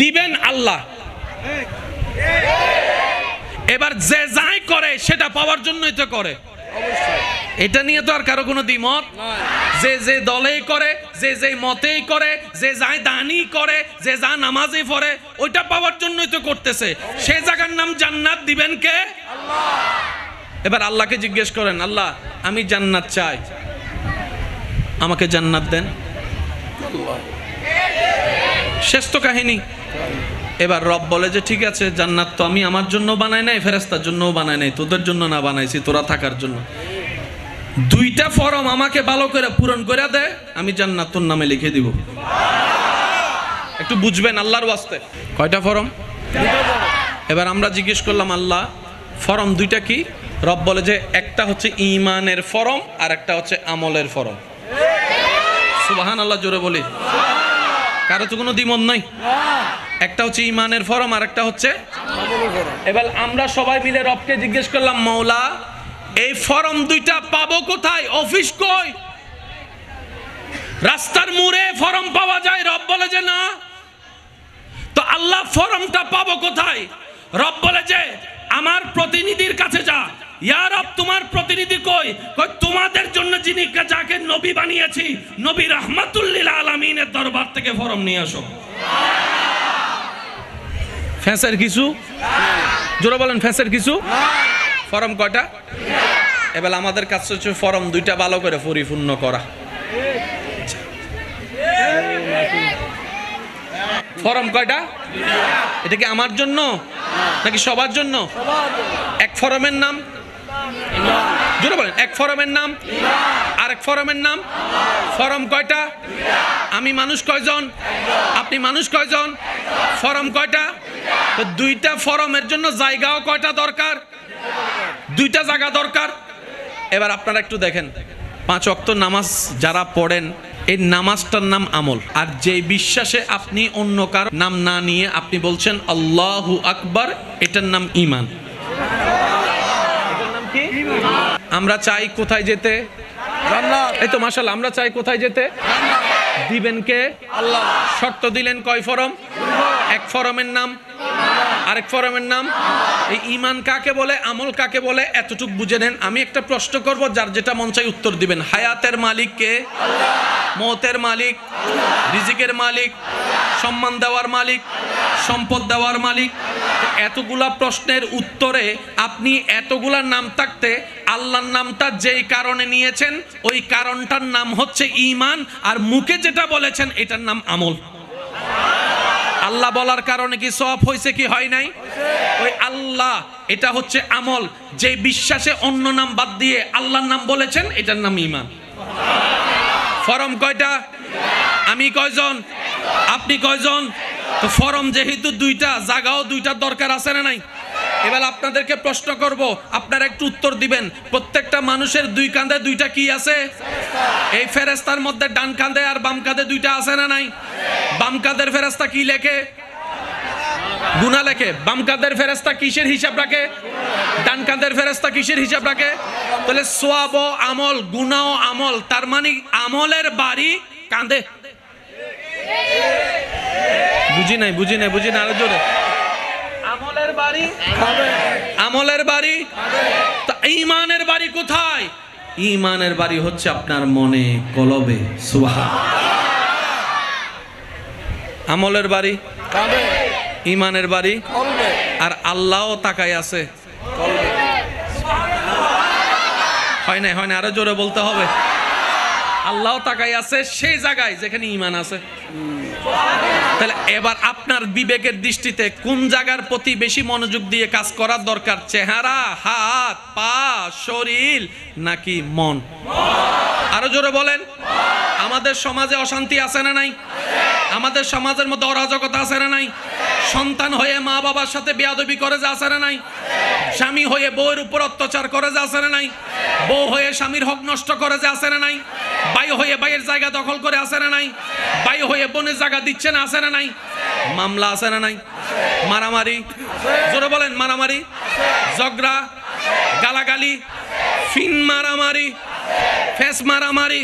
দিবেন আল্লাহ। এবার যে যাই করে সেটা পাওয়ার জন্যই তো করে, এটা নিয়ে তো আর কারো কোনো দ্বিমত। যে যে দলেই করে, যে যে মতেই করে, যে যায় দানই করে, যে যা নামাজই পড়ে, ওইটা পাওয়ার জন্যই তো করতেছে। সেই জায়গার নাম জান্নাত। দিবেন কে? আল্লাহ। এবার আল্লাহকে জিজ্ঞেস করেন, আল্লাহ আমি জান্নাত চাই, আমাকে জান্নাত দেন। শেষ তো কাহিনী। এবার রব বলে যে ঠিক আছে, জান্নাত তো আমি আমার জন্য বানাই নাই, ফেরেশতার জন্যও বানাই নাই, তোদের জন্য না বানাইছি, তোরা থাকার জন্য। 2টা ফরম আমাকে ভালো করে পূরণ করে দে, আমি জান্নাত তোর নামে লিখে দিব। একটু বুঝবেন আল্লাহর ওয়াস্তে। কয়টা ফরম? এবার আমরা জিজ্ঞেস করলাম আল্লাহ ফরম 2টা কি? রব বলে যে একটা হচ্ছে ঈমানের ফরম আর একটা হচ্ছে আমলের ফরম। সুবহানাল্লাহ, জোরে বলি। কারো তো কোনো দ্বিমত নাই। একটা হচ্ছে ঈমানের ফরম আর একটা হচ্ছে আমলের ফরম। এবার আমরা সবাই মিলে রবকে জিজ্ঞেস করলাম, মাওলা এই ফরম 2টা পাবো কোথায়? অফিস কই? রাস্তার মোড়ে ফরম পাওয়া যায়? রব বলে যে না। তো আল্লাহ ফরমটা পাবো কোথায়? রব বলে যে আমার প্রতিনিধির কাছে যা। ইয়া রব তোমার প্রতিনিধি কই? কই তোমাদের জন্য যিনি যাকে নবী বানিয়েছি, নবী রাহমাতুল লিল আলামিনের দরবার থেকে ফরম নিয়ে আসো। ফ্যাঁসের কিছু? জোরে বলেন ফ্যাঁসের কিছু? ফরম কয়টা? এবার আমাদের কাজ হচ্ছে ফরম 2টা ভালো করে পরিপূর্ণ করা। ফরম কয়টা? এটা কি আমার জন্য নাকি সবার জন্য? এক ফরমের নাম জোরে বলেন। এক ফরমের নাম আর এক ফরমের নাম। ফরম কয়টা? আমি মানুষ কয়জন? আপনি মানুষ কয়জন? ফরম কয়টা? তো 2টা ফরমের জন্য জায়গাও কয়টা দরকার? 2টা জায়গা দরকার। এবার আপনারা একটু দেখেন, 5 ওয়াক্ত নামাজ যারা পড়েন, এই নামাজটার নাম আমল। আর যে বিশ্বাসে আপনি অন্য কারো নাম না নিয়ে আপনি বলছেন আল্লাহু আকবার, এটার নাম ঈমান। এটার নাম কি? আমরা চাই কোথায় যেতে? জান্নাত। এই তো মাশাআল্লাহ, আমরা চাই কোথায় যেতে? জান্নাত। দিবেন কে? আল্লাহ। শর্ত দিলেন কয় ফরম? এক ফরমের নাম, আরেক ফরমের নাম। এই ঈমান কাকে বলে, আমল কাকে বলে, এতটুক বুঝে নেন। আমি একটা প্রশ্ন করব, যার যেটা মন চাই উত্তর দিবেন। হায়াতের মালিক কে? আল্লাহ। মওতের মালিক, রিজিকের মালিক, সম্মান দেওয়ার মালিক, সম্পদ দেওয়ার মালিক। এতগুলা প্রশ্নের উত্তরে আপনি এতগুলা নাম থাকতে আল্লাহর নামটা যেই কারণে নিয়েছেন ওই কারণটার নাম হচ্ছে ঈমান, আর মুখে যেটা বলেছেন এটার নাম আমল। আল্লাহ বলার কারণে কি সওয়াব হয়েছে কি হয় নাই? ওই আল্লাহ এটা হচ্ছে আমল। যে বিশ্বাসে অন্য নাম বাদ দিয়ে আল্লাহর নাম বলেছেন এটার নাম ঈমান। ফরম কয়টা? আমি কয়জন? আপনি কয়জন? তো ফরম যেহেতু দুইটা, জায়গাও দুইটার দরকার আছে না নাই? এবার আপনাদেরকে প্রশ্ন করব, আপনারা একটু উত্তর দিবেন। প্রত্যেকটা মানুষের দুই কাঁধে দুইটা কি আছে? এই ফেরেশতার মধ্যে ডান কাঁধে আর বাম কাঁধে দুইটা আছে না নাই? বাম কাঁধের ফেরেশতা কি লেখে? গুনাহ লেখে। বাম কাঁধের ফেরেশতা কিসের হিসাব রাখে? ডান কাঁধের ফেরেশতা কিসের হিসাব রাখে? তাহলে সওয়াব ও আমল, গুনাহ ও আমল, তার মানে আমলের বাড়ি কাঁধে। বুঝি নাই আরো জোরে। আমলের বাড়ি কাঁধে, আমলের বাড়ি। তা ঈমানের বাড়ি কোথায়? ঈমানের বাড়ি হচ্ছে আপনার মনে, কলবে। সুবহানাল্লাহ। আমলের বাড়ি কাঁধে, ঈমানের বাড়ি কলবে। আর আল্লাহও তাকায় আছে কলবে। হয় না আরো জোরে বলতে হবে। আল্লাহও তাকায় আছে সেই জায়গায় যেখানে ঈমান আছে। তাহলে এবার আপনার বিবেকের দৃষ্টিতে কোন জায়গার প্রতি বেশি মনোযোগ দিয়ে কাজ করার দরকার? চেহারা, হাত, পা, শরীর নাকি মন? আরো জোরে বলেন। আমাদের সমাজে অশান্তি আছে না নাই? আমাদের সমাজের মধ্যে অরাজকতা আছে না নাই? সন্তান হয়ে মা বাবার সাথে বেয়াদবি করে যা আছে না নাই? স্বামী হয়ে বউয়ের উপর অত্যাচার করে যা আছে না নাই? বউ হয়ে স্বামীর হক নষ্ট করে যা আছে না নাই? ভাই হয়ে ভাইয়ের জায়গা দখল করে আছে না নাই? ভাই হয়ে বোনের জায়গা দিচ্ছে না আছে না নাই? মামলা আছে না নাই? মারামারি, জোরে বলেন। মারামারি, ঝগড়া, গালাগালি, ফিন মারামারি, ফেস মারামারি,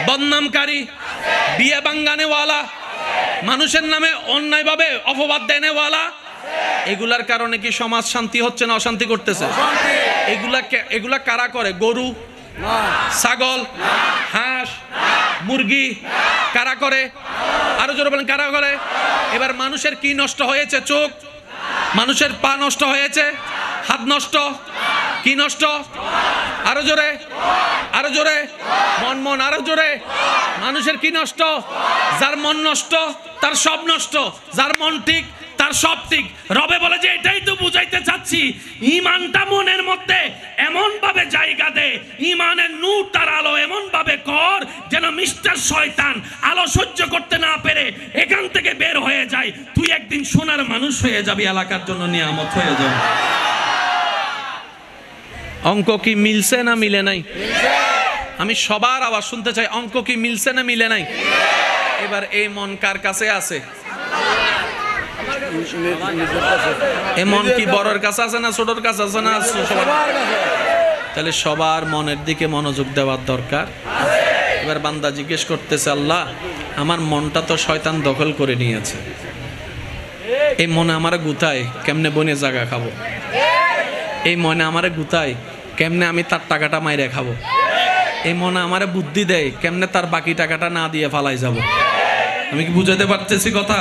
বদনামকারী, বিয়ে ভাঙানেওয়ালা, মানুষের নামে অন্যায়ভাবে অপবাদ দেনেওয়ালা। এগুলার কারণে কি সমাজ শান্তি হচ্ছে না অশান্তি করতেছে? এগুলা কারা করে? গরু, ছাগল, হাঁস, মুরগি কারা করে? আরো জোরে বলেন, কারা করে? এবার মানুষের কি নষ্ট হয়েছে? চোখ। মানুষের পা নষ্ট হয়েছে, হাত নষ্ট, কি নষ্ট? আরো জোরে, আরো জোরে। মন, আরো জোরে। মানুষের কি নষ্ট? যার মন নষ্ট তার সব নষ্ট, যার মন ঠিক তার সব ঠিক। রবে বলে যে এটাই তো বুঝাইতে চাচ্ছি, ঈমানটা মনের মধ্যে এমন ভাবে জায়গা দে, ঈমানের নূর তার আলো এমন ভাবে কর যেন মিস্টার শয়তান আলো সহ্য করতে না পেরে এখান থেকে বের হয়ে যায়। তুই একদিন সোনার মানুষ হয়ে যাবি, এলাকার জন্য নিয়ামত হয়ে যাবে। অঙ্ক কি মিলছে না মিলে নাই? আমি সবার আওয়াজ শুনতে চাই। অঙ্ক কি মিলছে না মিলে নাই? এবার এই মন কার কাছে আছে? এমন কি বড়র কাছে আছে না ছোটর কাছে আছে না? তাহলে সবার মনের দিকে মনোযোগ দেওয়ার দরকার। এবার বান্দা জিজ্ঞেস করতেছে, আল্লাহ আমার মনটা তো শয়তান দখল করে নিয়েছে, এই মনে আমারে গুতায় কেমনে বনে জায়গা খাবো? এই মনে আমারে গুতায় কেমনে আমি তার টাকাটা মাইরে খাবো? এই মনে আমারে বুদ্ধি দেয় কেমনে তার বাকি টাকাটা না দিয়ে ফালাই যাব? আমি কি বুঝাতে পারতেছি কথা?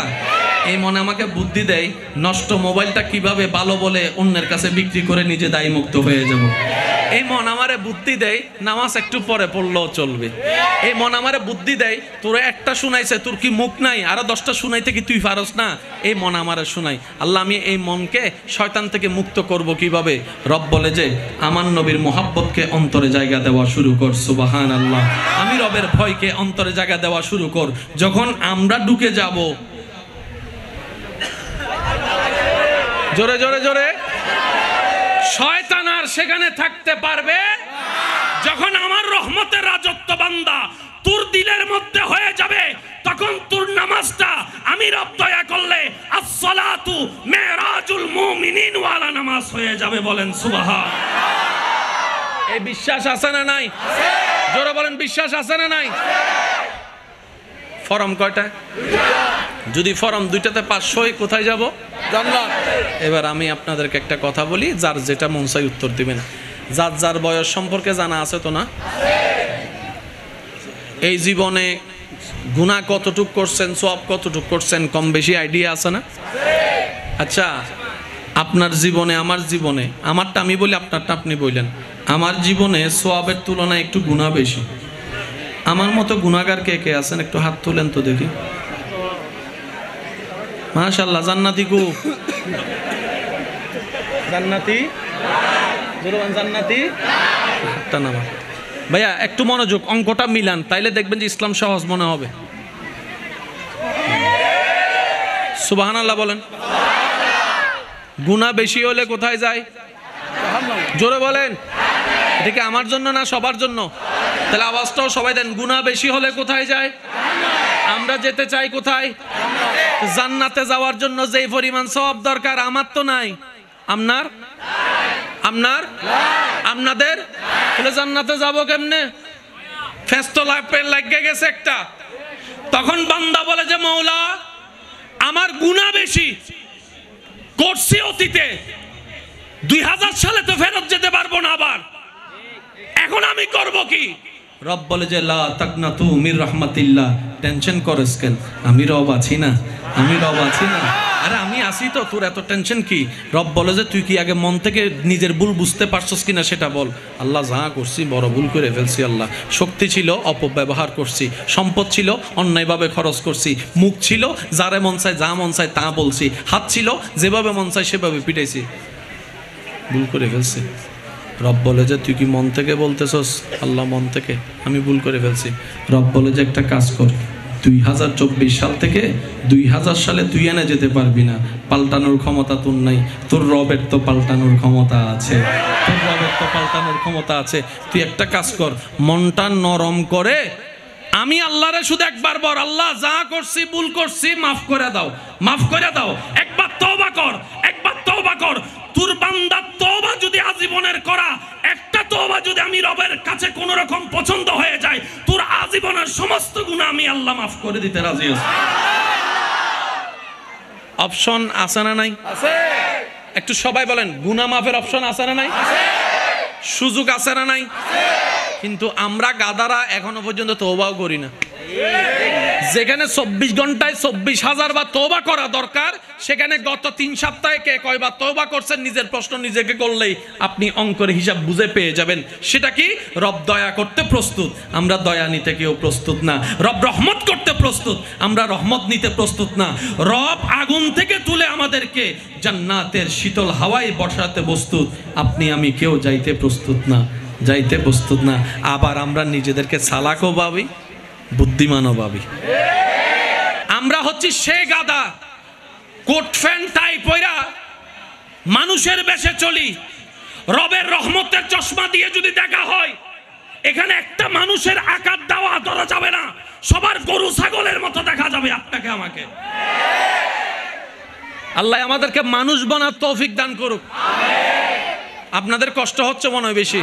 এই মনে আমাকে বুদ্ধি দেয় নষ্ট মোবাইলটা কিভাবে ভালো বলে অন্যের কাছে বিক্রি করে নিজে দায়ী মুক্ত হয়ে যাব। এই মন আমারে বুদ্ধি দেয় নামাজ একটু পরে পড়লেও চলবে। এই মন আমারে বুদ্ধি দেয় তোরা একটা শুনাইছে, তোর কি মুখ নাই, আরো 10টা শুনাইতে কি তুই পারস না? এই মন আমারে শুনাই। আল্লাহ আমি এই মনকে শয়তান থেকে মুক্ত করব কিভাবে? রব বলে যে আমার নবীর মোহাব্বতকে অন্তরে জায়গা দেওয়া শুরু কর। সুবহানাল্লাহ। আমি রবের ভয়কে অন্তরে জায়গা দেওয়া শুরু কর। যখন আমরা ঢুকে যাব, জোরে জোরে জোরে, শয়তান আর সেখানে থাকতে পারবে? যখন আমার রহমতের রাজত্ব বান্দা তোর দিলের মধ্যে হয়ে যাবে, তখন তোর নামাজটা আমি রব দয়া করলে আসসালাতু মেরাজুল মুমিনিন ওয়ালা নামাজ হয়ে যাবে। বলেন সুবহানাল্লাহ। এই বিশ্বাস আছে না নাই? জোরে বলেন, বিশ্বাস আছে না নাই? ফরম কয়টা? যদি ফরম দুইটাতে 500 কোথায় যাব? জান্নাত। এবার আমি আপনাদেরকে একটা কথা বলি, যার যেটা মন চাই উত্তর দিবেন। যার যার বয়স সম্পর্কে জানা আছে তো না? এই জীবনে গুনাহ কতটুক করছেন, সওয়াব কতটুক করছেন, কম বেশি আইডিয়া আছে না? আচ্ছা, আপনার জীবনে আমার জীবনে, আমারটা আমি বলি, আপনারটা আপনি বললেন। আমার জীবনে সওয়াবের তুলনায় একটু গুনাহ বেশি। আমার মতো গুনাহগার কে কে আছেন একটু হাত তুলেন তো দেখি। মাশাআল্লাহ, জান্নাতি গো, জান্নাতি, জোরবান জান্নাতি, হাতটা নামা। ভাইয়া একটু মনোযোগ, অঙ্কটা মিলান, তাইলে দেখবেন যে ইসলাম সহজ মনে হবে। সুবহানাল্লাহ বলেন। গুনাহ বেশি হলে কোথায় যায়? জোরে বলেন। এটা কি আমার জন্য না সবার জন্য? তাহলে আওয়াজটাও সবাই দেন। গুনাহ বেশি হলে কোথায় যায়? আমরা যেতে চাই কোথায়? জান্নাতে যাওয়ার জন্য যেই পরিমাণ সওয়াব দরকার আমার তো নাই, আপনার, আপনার, আপনাদের। তাহলে জান্নাতে যাব কেমনে? ফেস্তো লাগে গেছে একটা। তখন বান্দা বলে যে মওলা আমার গুনাহ বেশি করছি অতীতে, 2000 সালে তো ফেরত যেতে পারবো না, আবার এখন আমি করব কি? রব বলে যে লা তাকনাতু মির রাহমাতিল্লাহ, টেনশন করস কেন? আমি রব আছি না, আমি রব আছি না। আরে আমি আসি তো, তোর এত টেনশন কি? রব বলে যে তুই কি আগে মন থেকে নিজের ভুল বুঝতে পারছস কিনা সেটা বল। আল্লাহ যা করছি বড় ভুল করে ফেলছি। আল্লাহ শক্তি ছিল অপব্যবহার করছি, সম্পদ ছিল অন্যায়ভাবে খরচ করছি, মুখ ছিল যারে মন চায় যা মন চায় তা বলছি, হাত ছিল যেভাবে মন চায় সেভাবে পিটাইছি, ভুল করে ফেলছি। রব বলে যে তুই কি মন থেকে বলতেছস? আল্লাহ মন থেকে, আমি ভুল করে ফেলছি। রব বলে যে একটা কাজ কর, 2024 সাল থেকে 2000 সালে তুই এনে যেতে পারবি না, পাল্টানোর ক্ষমতা তোর নাই, তোর রবের তো পাল্টানোর ক্ষমতা আছে, তোর রবের তো পাল্টানোর ক্ষমতা আছে। তুই একটা কাজ কর, মনটা নরম করে আমি আল্লাহরে শুধু একবার বল, আল্লাহ যা করছি ভুল করছি মাফ করে দাও, মাফ করে দাও। একবার তওবা কর, একবার তওবা কর। তোর বান্দার তওবা যদি আজীবনের করা একটা তওবা যদি আমি রবের কাছে কোন রকম পছন্দ হয়ে যায়, তোর আজীবনের সমস্ত গুনাহ আমি আল্লাহ মাফ করে দিতে রাজি আছি। অপশন আছে না নাই? আছে। একটু সবাই বলেন, গুনাহ মাফের অপশন আছে না নাই? আছে। সুযোগ আছে না নাই? আছে। কিন্তু আমরা গাদারা এখনো পর্যন্ত তওবাও করি না। যেখানে 24 ঘন্টায় 24,000 বার তওবা করা দরকার, সেখানে গত 3 সপ্তাহে কে কয়বার তওবা করছেন নিজের প্রশ্ন নিজেকে করলেই আপনি অঙ্কের হিসাব বুঝে পেয়ে যাবেন। সেটা কি? রব দয়া করতে প্রস্তুত, আমরা দয়া নিতে কেউ প্রস্তুত না। রব রহমত করতে প্রস্তুত, আমরা রহমত নিতে প্রস্তুত না। রব আগুন থেকে তুলে আমাদেরকে জান্নাতের শীতল হাওয়ায় বসাতে প্রস্তুত, আপনি আমি কেউ যাইতে প্রস্তুত না, যাইতে প্রস্তুত না। আবার আমরা নিজেদেরকে চালাকও ভাবি, বুদ্ধিমানও ভাবি। আমরা হচ্ছি সে গাদা, কোট প্যান্ট টাই পয়রা মানুষের বেশে চলি। রবের রহমতের চশমা দিয়ে যদি দেখা হয়, এখানে একটা মানুষের আকার দেওয়া ধরা যাবে না, সবার গরু ছাগলের মতো দেখা যাবে আপনাকে আমাকে। আল্লাহ আমাদেরকে মানুষ বানার তৌফিক দান করুক। আপনাদের কষ্ট হচ্ছে মনে হয় বেশি।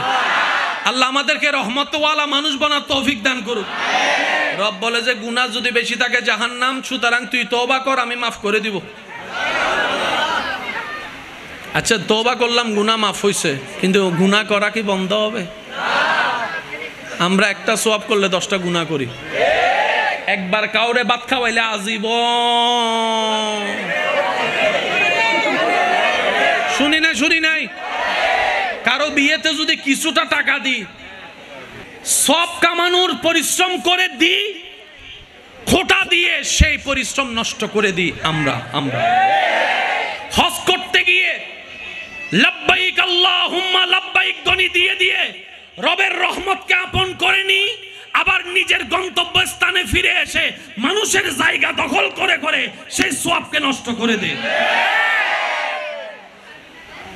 আল্লাহ আমাদেরকে রহমতওয়ালা মানুষ বানার তৌফিক দান করুক। রব বলে যে গুনাহ যদি বেশি থাকে জাহান্নাম, সুতরাং তুই তওবা কর, আমি মাফ করে দিব। আচ্ছা তওবা করলাম, গুনাহ মাফ হইছে, কিন্তু গুনাহ করা কি বন্ধ হবে? আমরা একটা সওয়াব করলে 10টা গুনাহ করি। একবার কাউরে ভাত খাওয়াইলে আজীবন, শুনি নাই, কারো বিয়েতে যদি কিছুটা টাকা দিই, সব কামানোর পরিশ্রম করে দিই, খোটা দিয়ে সেই পরিশ্রম নষ্ট করে দিই। আমরা হজ করতে গিয়ে লাব্বাইক আল্লাহুম্মা লাব্বাইক ধ্বনি দিয়ে দিয়ে রবের রহমতকে আপন করে নি, আবার নিজের গন্তব্যস্থানে ফিরে এসে মানুষের জায়গা দখল করে করে সেই সওয়াবকে নষ্ট করে দিই।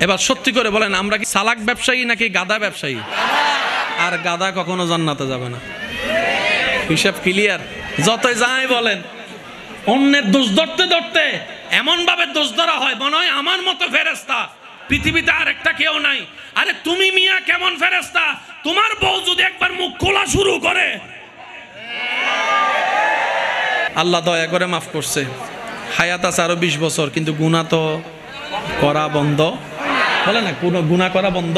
এবার সত্যি করে বলেন, আমরা কি সালাক ব্যবসায়ী নাকি গাদা ব্যবসায়ী? আর গাদা কখনো জান্নাতে যাবে না। হিসাব ক্লিয়ার। যতই যাই বলেন, অন্যের দোষ ধরতে ধরতে এমন ভাবে দোষ ধরা হয় মনে হয় আমার মতো ফেরেশতা পৃথিবীতে আর একটা কেউ নাই। আরে তুমি মিয়া কেমন ফেরেশতা? তোমার বউ যদি একবার মুখ খোলা শুরু করে, আল্লাহ দয়া করে মাফ করছে, হায়াত আছে আরো 20 বছর, কিন্তু গুনাহ তো করা বন্ধ, বলে না কোনো গুনাহ করা বন্ধ।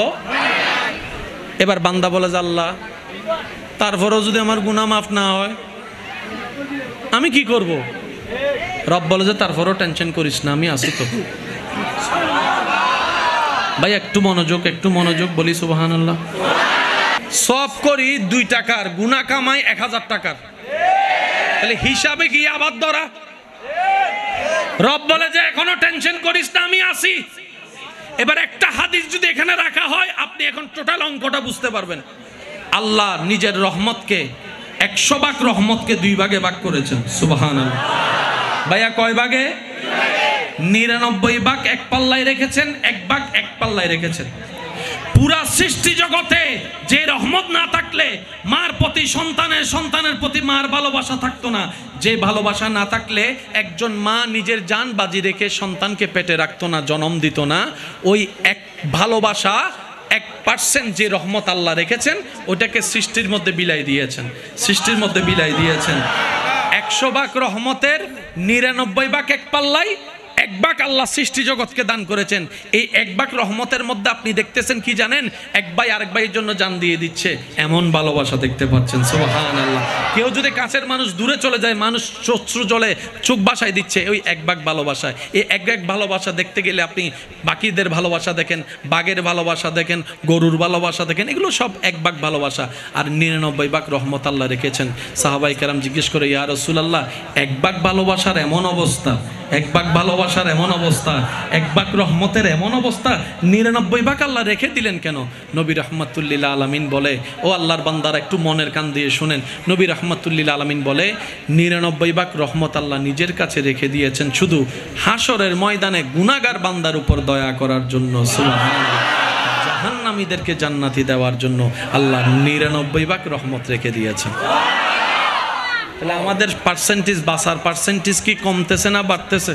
এবার বান্দা বলে যে আল্লাহ তারপরেও যদি আমার গুনাহ মাফ না হয় আমি কি করব? রব বলে যে তারপরেও টেনশন করিস না, আমি আছি তো। ভাই একটু মনোযোগ বলি সুবহানাল্লাহ। সব করি 2 টাকার, গুনাহ কামাই 1000 টাকার, তাহলে হিসাবে কি আবার ধরা? রব বলে যে এখনো টেনশন করিস না, আমি আছি। এবার একটা হাদিস যদি এখানে রাখা হয় আপনি এখন টোটাল অঙ্কটা বুঝতে পারবেন। আল্লাহ নিজের রহমতকে 100 ভাগ রহমতকে 2 ভাগে ভাগ করেছেন সুবহানাল্লাহ। ভাইয়া কয় ভাগে? 99 ভাগ এক পাল্লায় রেখেছেন, 1 ভাগ এক পাল্লায় রেখেছেন। পুরা সৃষ্টি জগতে যে রহমত না থাকলে মার প্রতি সন্তানের প্রতি মার ভালোবাসা থাকতো না, যে ভালোবাসা না থাকলে একজন মা নিজের জান বাজি রেখে সন্তানকে পেটে রাখতো না, জন্ম দিত না, ওই এক ভালোবাসা 1% যে রহমত আল্লাহ রেখেছেন ওটাকে সৃষ্টির মধ্যে বিলাই দিয়েছেন, 100 ভাগ রহমতের 99 ভাগ এক পাল্লাই, 1 ভাগ আল্লাহ সৃষ্টি জগৎকে দান করেছেন। এই 1 ভাগ রহমতের মধ্যে আপনি দেখতেছেন কি জানেন? 1 ভাই আরেক ভাইয়ের জন্য জান দিয়ে দিচ্ছে, এমন ভালোবাসা দেখতে পাচ্ছেন সুবহানাল্লাহ। কেউ যদি কাছের মানুষ দূরে চলে যায়, মানুষ চক্ষু জলে চোখ বাসায় দিচ্ছে, ওই 1 ভাগ ভালোবাসা। এই 1 ভাগ ভালোবাসা দেখতে গেলে আপনি বাকিদের ভালোবাসা দেখেন, বাঘের ভালোবাসা দেখেন, গরুর ভালোবাসা দেখেন, এগুলো সব 1 ভাগ ভালোবাসা। আর 99 ভাগ রহমত আল্লাহ রেখেছেন। সাহাবায়ে কেরাম জিজ্ঞেস করে, ইয়া রাসূলুল্লাহ 1 ভাগ ভালোবাসার এমন অবস্থা, 1 ভাগ ভালোবাসার এমন অবস্থা, 1 ভাগ রহমতের এমন অবস্থা, 99 ভাগ আল্লাহ রেখে দিলেন কেন? নবী রাহমাতুল্লিল আলামিন বলে, ও আল্লাহর বান্দারা একটু মনের কান দিয়ে শুনেন, নবী রাহমাতুল্লিল আলামিন বলে 99 ভাগ রহমত আল্লাহ নিজের কাছে রেখে দিয়েছেন শুধু হাসরের ময়দানে গুনাহগার বান্দার উপর দয়া করার জন্য, সুবহানাল্লাহ। জাহান্নামীদেরকে জান্নাতি দেওয়ার জন্য আল্লাহ 99 ভাগ রহমত রেখে দিয়েছেন। তাহলে আমাদের পার্সেন্টেজ, বাঁচার পার্সেন্টেজ কি কমতেছে না বাড়তেছে?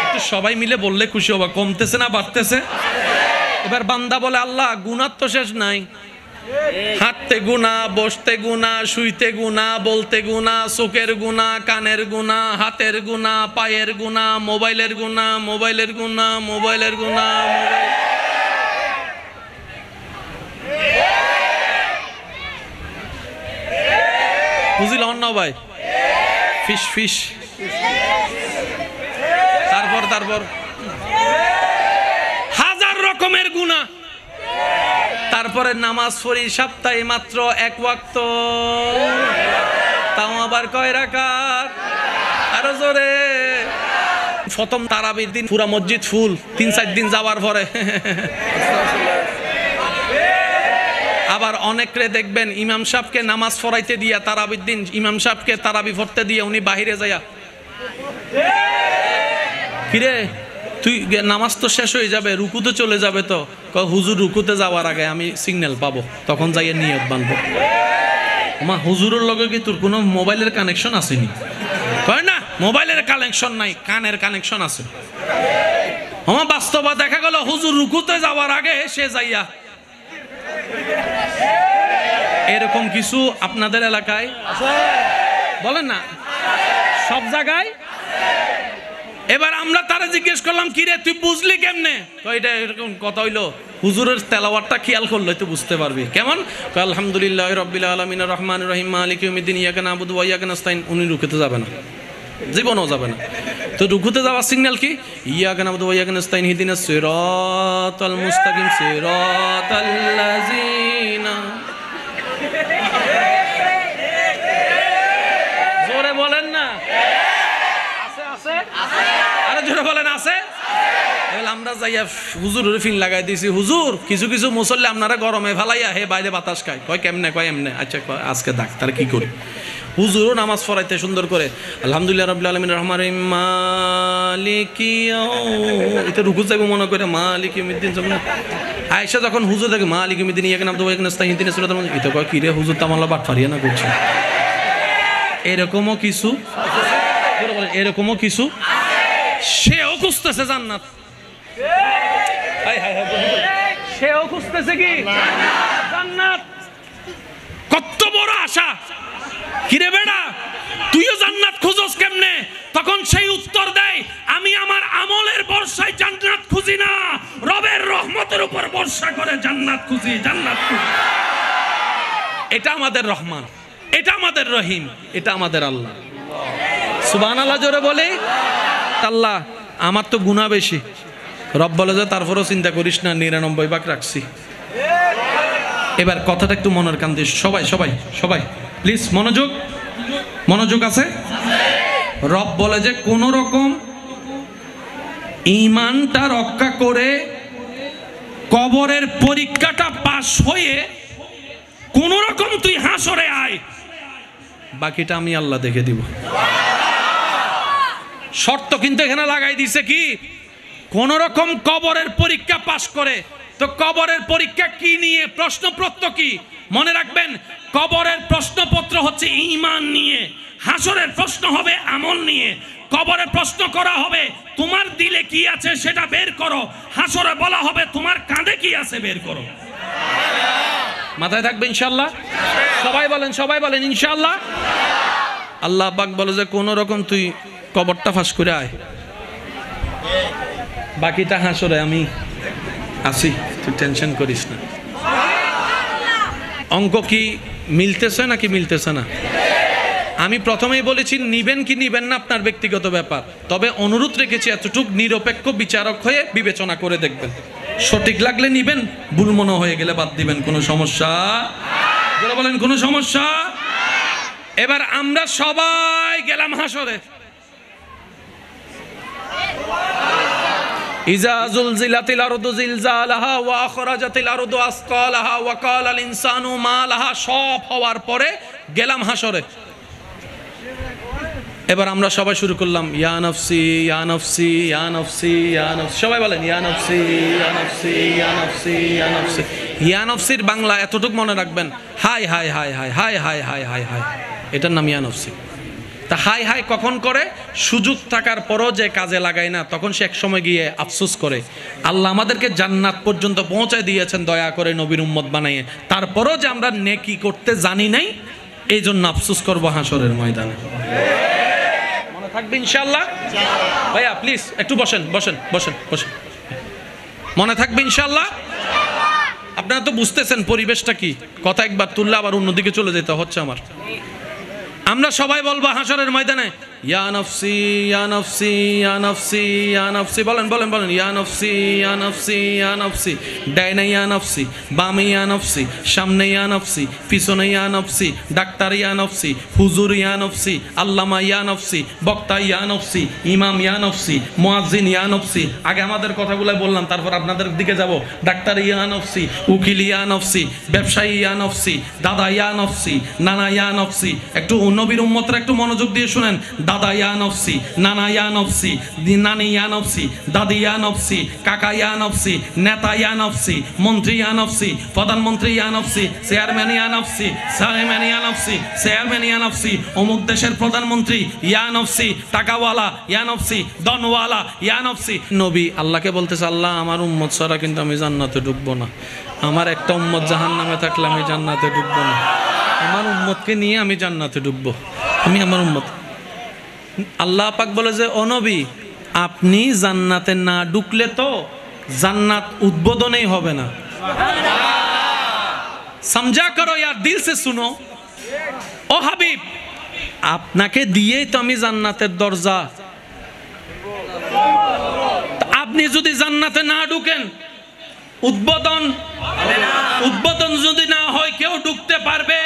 একটু সবাই মিলে বললে খুশি হবা, কমতেছে না বাড়তেছে? এবার বান্দা বলে আল্লাহ গুনাহ তো শেষ নাই, হাঁটতে গুনাহ, বসতে গুনাহ, শুইতে গুনাহ, বলতে গুনাহ, চোখের গুনাহ, কানের গুনাহ, হাতের গুনাহ, পায়ের গুনাহ, মোবাইলের গুনাহ, বুঝিল না ভাই? ফিস তারপর হাজার রকমের গুনাহ। তারপরে নামাজ পড়ি সপ্তাহে মাত্র 1 ওয়াক্ত, তাও আবার কয় রাকাত? আরো জোরে। প্রথম তারাবির দিন পুরা মসজিদ ফুল, 3-4 দিন যাওয়ার পরে আবার অনেকরে দেখবেন ইমাম সাহেবকে নামাজ পড়াইতে দিয়া, তারাবির দিন ইমাম সাহেবকে তারাবি পড়তে দিয়ে উনি বাহিরে যাইয়া, কিরে তুই নামাজ তো শেষ হয়ে যাবে, রুকুতে চলে যাবে, তো হুজুর রুকুতে যাওয়ার আগে আমি সিগন্যাল পাবো, তখন যাইয়া নিয়ত বানবো। মা হুজুরের লগে কি তোর কোনো মোবাইলের কানেকশন আসেনি? কয় না মোবাইলের কানেকশন নাই, কানের কানেকশন আছে। আমার বাস্তবা দেখা গেল হুজুর রুকুতে যাওয়ার আগে সে যাইয়া। এরকম কিছু আপনাদের এলাকায় বলেন না? সব জায়গায়। এবার আমরা তারা জিজ্ঞেস করলাম, কি রে তুই বুঝলি কেমনে? এটা এরকম কথা হইলো, হুজুরের তেলাওয়াতটা খেয়াল করলে তো বুঝতে পারবি। কেমন? আলহামদুলিল্লাহি রাব্বিল আলামিন আর রহমানির রহিম মালিকি ইয়াউমিদ্দিন ইয়াকা না'বুদু ওয়া ইয়াকা নাস্তাইন। উনি রুকুতে যাবে না, জীবনও যাবে না। তো রুকুতে যাওয়ার সিগন্যাল কি? ইয়াকা না'বুদু ওয়া ইয়াকা নাস্তাইন ইহদিনাস সিরাতাল মুস্তাকিম সিরাতাল্লাযিনা। জোরে বলেন না? আছে? আরে জোরে বলেন আছে? আমরা যাইয়া হুজুরের ফিন লাগাই দিয়েছি, হুজুর কিছু কিছু মুসল্লি আপনারা গরমে ফেলাইয়া হে বাইরে বাতাস খায়। কয় কেমনে? কয় এমনে। আচ্ছা আজকে ডাক্তার কি করি? হুজুরও নামাজ পড়াইতে সুন্দর করে আলহামদুলিল্লাহ রাব্বিল আলামিন রহমানির রহিম মালিকি এটা রুকু যাইব মনে করে মালিকি ইয়াউমিদ্দিন। যখন আয়েশা যখন হুজুর দেখে মালিকি ইয়াউমিদ্দিন ইয়াকা না'বুদু ওয়া ইয়াকা নাস্তাইন ইহদিনাস সিরাতাল মুস্তাকিম, এটা কয় কি রে হুজুর তামাল্লা বাট ফারিয়া না করছে। এরকমও কিছু সেও খুঁজতেছে জান্নাত, সেও খুঁজতেছে কি জান্নাত। কত বড় আশা! কিরে বেড়া তুইও জান্নাত খুঁজোস কেমনে? তখন সেই উত্তর দেয়, আমি আমার আমলের বর্ষায় জান্নাত খুঁজি না, রবের রহমতের উপর বর্ষা করে জান্নাত খুঁজি, জান্নাত খুঁজি। এটা আমাদের রহমান, এটা আমাদের রহিম, এটা আমাদের আল্লাহ। সুবহানাল্লাহ জোরে বলে। আল্লাহ আমার তো গুনাহ বেশি, রব বলে যে তারপরও চিন্তা করিস না, 99 ভাগ রাখছি। এবার কথাটা একটু মনের কান দিস, সবাই সবাই সবাই প্লিজ মনোযোগ, মনোযোগ আছে। রব বলে যে কোন রকম ঈমানটা রক্ষা করে কবরের পরীক্ষাটা পাশ হয়ে কোন রকম তুই হাসরে আয়, বাকিটা আমি আল্লাহ দেখে দিব। শর্ত কিন্তু এখানে লাগাই দিছে কি, কোন রকম কবরের পরীক্ষা পাশ করে। তো কবরের পরীক্ষা কি নিয়ে? প্রশ্নপত্র কি? মনে রাখবেন, কবরের প্রশ্নপত্র হচ্ছে ঈমান নিয়ে, হাসরের প্রশ্ন হবে আমল নিয়ে। কবরে প্রশ্ন করা হবে তোমার দিলে কি আছে সেটা বের করো, হাসরে বলা হবে তোমার কাঁধে কি আছে বের করো। মাথায় থাকবে ইনশাআল্লাহ। সবাই বলেন, সবাই বলেন ইনশাআল্লাহ। আল্লাহ পাক বলে যে কোন রকম তুই কবরটা ফাঁস করে আয়, বাকিটা হাসরে আমি আসি, তুই টেনশন করিস না। অঙ্ক কি মিলতেছে নাকি মিলতেছে না? আমি প্রথমেই বলেছি নিবেন কি নিবেন না আপনার ব্যক্তিগত ব্যাপার, তবে অনুরোধ রেখেছি এতটুক নিরপেক্ষ বিচারক হয়ে বিবেচনা করে দেখবেন, সঠিক লাগলে নিবেন, ভুল মনে হয়ে গেলে বাদ দিবেন, কোনো সমস্যা বলেন, কোনো সমস্যা। এবার আমরা সবাই গেলাম হাসরে। ইজা জুলজিলাতিল আরদু জিলজালাহা ওয়া আখরাজাতিল আরদু আসকালাহা ওয়া ক্বালাল ইনসানু মা লাহা, সব হওয়ার পরে গেলাম হাসরে। এবার আমরা সবাই শুরু করলাম ইয়া নফসি ইয়া নফসি ইয়া নফসি ইয়া নফসি, সবাই বলেন ইয়া নফসি ইয়া নফসি ইয়া নফসি ইয়া নফসি। ইয়া নফসির বাংলা এতটুকু মনে রাখবেন, high high high high high high high high high, এটার নাম ইয়া নফসি। তা হাই হাই কখন করে? সুযোগ থাকার পরও যে কাজে লাগায় না, তখন সে এক সময় গিয়ে আফসোস করে। আল্লাহ আমাদেরকে জান্নাত পর্যন্ত পৌঁছায় দিয়েছেন দয়া করে নবীর উম্মত বানাইয়ে, তারপরও যে আমরা নেকি করতে জানি নাই, এই জন্য আফসোস করবো হাসরের ময়দানে। মনে থাকবে ইনশাআল্লাহ। ভাইয়া প্লিজ একটু বসেন বসেন বসেন বসেন, মনে থাকবে ইনশাআল্লাহ। আপনারা তো বুঝতেছেন পরিবেশটা কি, কথা একবার তুললে আবার অন্যদিকে চলে যেতে হচ্ছে আমার। আমরা সবাই বলবো হাসরের ময়দানে ইয়া নফসি ইয়া নফসি ইয়া নফসি ইয়া নফসি, বলেন বলেন বলেন ইয়া নফসি ইয়া নফসি ইয়া নফসি। ডাইনে ইয়া নফসি, বামে ইয়া নফসি, সামনে ইয়া নফসি, পিছনে ইয়া নফসি, ডাক্তার ইয়া নফসি, হুজুর ইয়া নফসি, আল্লামা ইয়া নফসি, বক্তা ইয়া নফসি, ইমাম ইয়া নফসি, মুয়াজ্জিন ইয়া নফসি। আগে আমাদের কথাগুলো বললাম, তারপর আপনাদের দিকে যাব। ডাক্তার ইয়া নফসি, উকিল ইয়া নফসি, ব্যবসায়ী ইয়া নফসি, দাদা ইয়া নফসি, নানা ইয়া নফসি। একটু নবীর উম্মতরা একটু মনোযোগ দিয়ে শুনেন। দাদা ইয়া নফসি, নানা ইয়া নফসি, নানি ইয়া নফসি, দাদি ইয়া নফসি, কাকা ইয়া নফসি, নেতা ইয়া নফসি, মন্ত্রী ইয়া নফসি, প্রধানমন্ত্রী ইয়া নফসি, চেয়ারম্যান ইয়া নফসি, চেয়ারম্যান ইয়া নফসি, চেয়ারম্যান ইয়া নফসি, অমুক দেশের প্রধানমন্ত্রী ইয়া নফসি, টাকাওয়ালা ইয়া নফসি, দনওয়ালা ইয়া নফসি। নবী আল্লাহকে বলতেছে, আল্লাহ আমার উম্মত ছাড়া কিন্তু আমি জান্নাতে ঢুকবো না, আমার একটা উম্মত জাহান্নামে থাকলে আমি জান্নাতে ঢুকবো না, আমার উম্মতকে নিয়ে আমি জান্নাতে ঢুকবো, আমি আমার উম্মত। আল্লাহ পাক বলে যে ও নবী, আপনি জান্নাতে না ঢুকলে তো জান্নাত উদ্বোধনই হবে না। সমঝা করো ইয়ার, দিল সে শুনো। ও হাবিব, আপনাকে দিয়েই তো আমি জান্নাতের দরজা। আপনি যদি জান্নাতে না ঢুকেন, উদ্বোধন যদি না হয় কেউ ঢুকতে পারবে?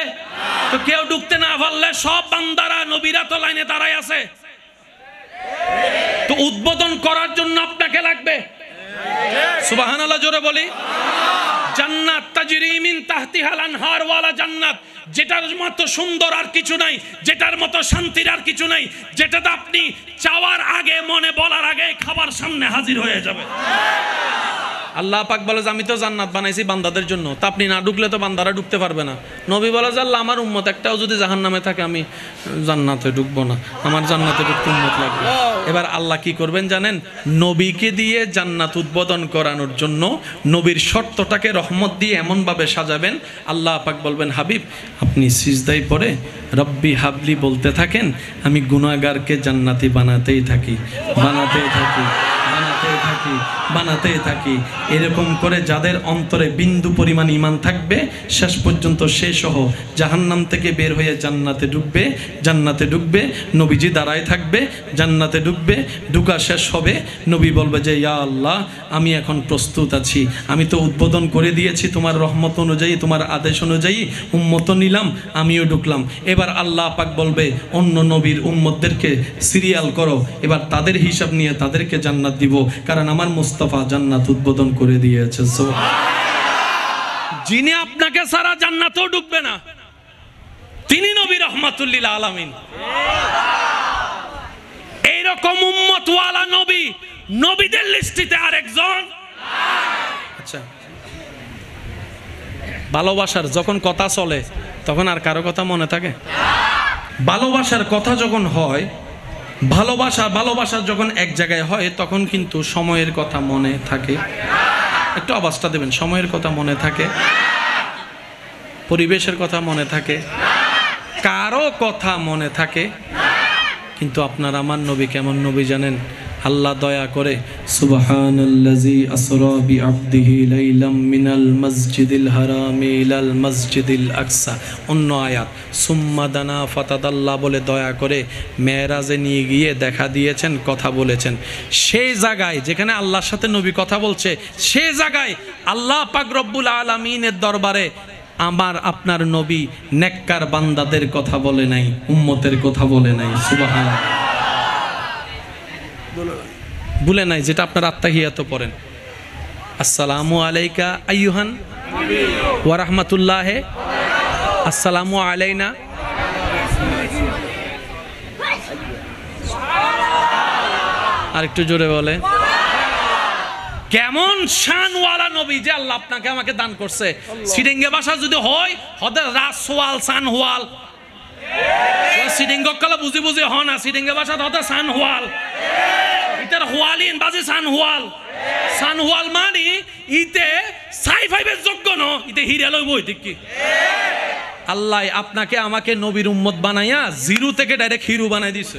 তো কেউ ঢুকতে না পারলে সব বান্দারা নবীরা তো লাইনে দাঁড়ায় আছে, তো উদ্বোধন করার জন্য আপনাকে লাগবে। সুবহানাল্লাহ জোরে বলি। জান্নাত তাজরি মিন তাহতিহাল আনহার ওয়ালা জান্নাত, যেটার মতো সুন্দর আর কিছু নাই, যেটার মতো শান্তির আর কিছু নাই, যেটাতে আপনি চাওয়ার আগে, মনে বলার আগে খাবার সামনে হাজির হয়ে যাবে। আল্লাহ পাক বলে যে আমি তো জান্নাত বানাইছি বান্দাদের জন্য, তা আপনি না ঢুকলে তো বান্দারা ঢুকতে পারবে না। নবী বলে যে আল্লাহ আমার উম্মত একটাও যদি জাহান্নামে থাকে আমি জান্নাতে ঢুকবো না, আমার জান্নাতে ঢুকতে উম্মত লাগবে। এবার আল্লাহ কি করবেন জানেন? নবীকে দিয়ে জান্নাত উদ্বোধন করানোর জন্য নবীর শর্তটাকে রহমত দিয়ে এমনভাবে সাজাবেন, আল্লাহ পাক বলবেন হাবিব আপনি সিজদায় পড়ে রব্বি হাবলি বলতে থাকেন, আমি গুনাহগারকে জান্নাতি বানাতেই থাকি, বানাতেই থাকি, বানাতেই থাকি, বানাতেই থাকি। এরকম করে যাদের অন্তরে বিন্দু পরিমাণ ঈমান থাকবে শেষ পর্যন্ত সে সহ জাহান্নাম থেকে বের হয়ে জান্নাতে ঢুকবে, জান্নাতে ঢুকবে, নবীজি দাঁড়ায় থাকবে, জান্নাতে ঢুকবে, ঢুকা শেষ হবে, নবী বলবে যে ইয়া আল্লাহ আমি এখন প্রস্তুত আছি, আমি তো উদ্বোধন করে দিয়েছি তোমার রহমত অনুযায়ী, তোমার আদেশ অনুযায়ী উম্মত নিলাম, আমিও ঢুকলাম। এবার আল্লাহ পাক বলবে অন্য নবীর উম্মতদেরকে সিরিয়াল করো, এবার তাদের হিসাব নিয়ে তাদেরকে জান্নাত দিব, কারণ আমার মুস্তাফা জান্নাত উদ্বোধন করে দিয়েছে। যিনি আপনাকে সারা জান্নাতেও ঢুকবে না তিনি নবী রাহমাতুল লিল আলামিন। এইরকম উম্মতওয়ালা নবী নবীদের লিস্টিতে আরেকজন। আচ্ছা, ভালোবাসার যখন কথা চলে তখন আর কারো কথা মনে থাকে? ভালোবাসার কথা যখন হয়, ভালোবাসা যখন এক জায়গায় হয় তখন কিন্তু সময়ের কথা মনে থাকে। একটু আওয়াজটা দেবেন। সময়ের কথা মনে থাকে, পরিবেশের কথা মনে থাকে, কারো কথা মনে থাকে, কিন্তু আপনার আমার নবী কেমন নবী জানেন? আল্লাহ দয়া করে সুবহানাল্লাযী আসরা বিআবদিহি লাইলাম মিনাল মসজিদিল হারামি ইলাল মসজিদিল আকসা। অন্য আয়াত সুম্মা দানা ফাতাদাল্লাহ বলে দয়া করে মেরাজে নিয়ে গিয়ে দেখা দিয়েছেন, কথা বলেছেন। সেই জায়গায় যেখানে আল্লাহর সাথে নবী কথা বলছে, সেই জায়গায় আল্লাহ পাক রব্বুল আলামিনের দরবারে আমার আপনার নবী নেককার বান্দাদের কথা বলে নাই, উম্মতের কথা বলে নাই। সুবহানাল্লাহ বলে নাই, যেটা আপনার আত্তাহিয়াত পড়েন আসসালামু আলাইকা আইয়ুহান ওয়া রাহমাতুল্লাহ, আসসালামু আলাইনা। আর একটু জোরে বলে। কেমন শানওয়ালা নবী যে আল্লাহ আপনাকে আমাকে দান করছে। সিডিঙ্গে ভাষা যদি হয় হতে রাসওয়াল সানওয়াল, সিডিঙ্গ কলা বুঝি বুঝি হ না, সিডিঙ্গে ভাষা হতে সানওয়াল, ইতার হোয়ালিন বাজে সানওয়াল। সানওয়াল মানে ইতে সাই ফাইভের যোগ্য ন, ইতে হিরে লইব। কি আল্লাহ আপনাকে আমাকে নবীর উম্মত বানাইয়া জিরো থেকে ডাইরেক্ট হিরো বানাই দিছে।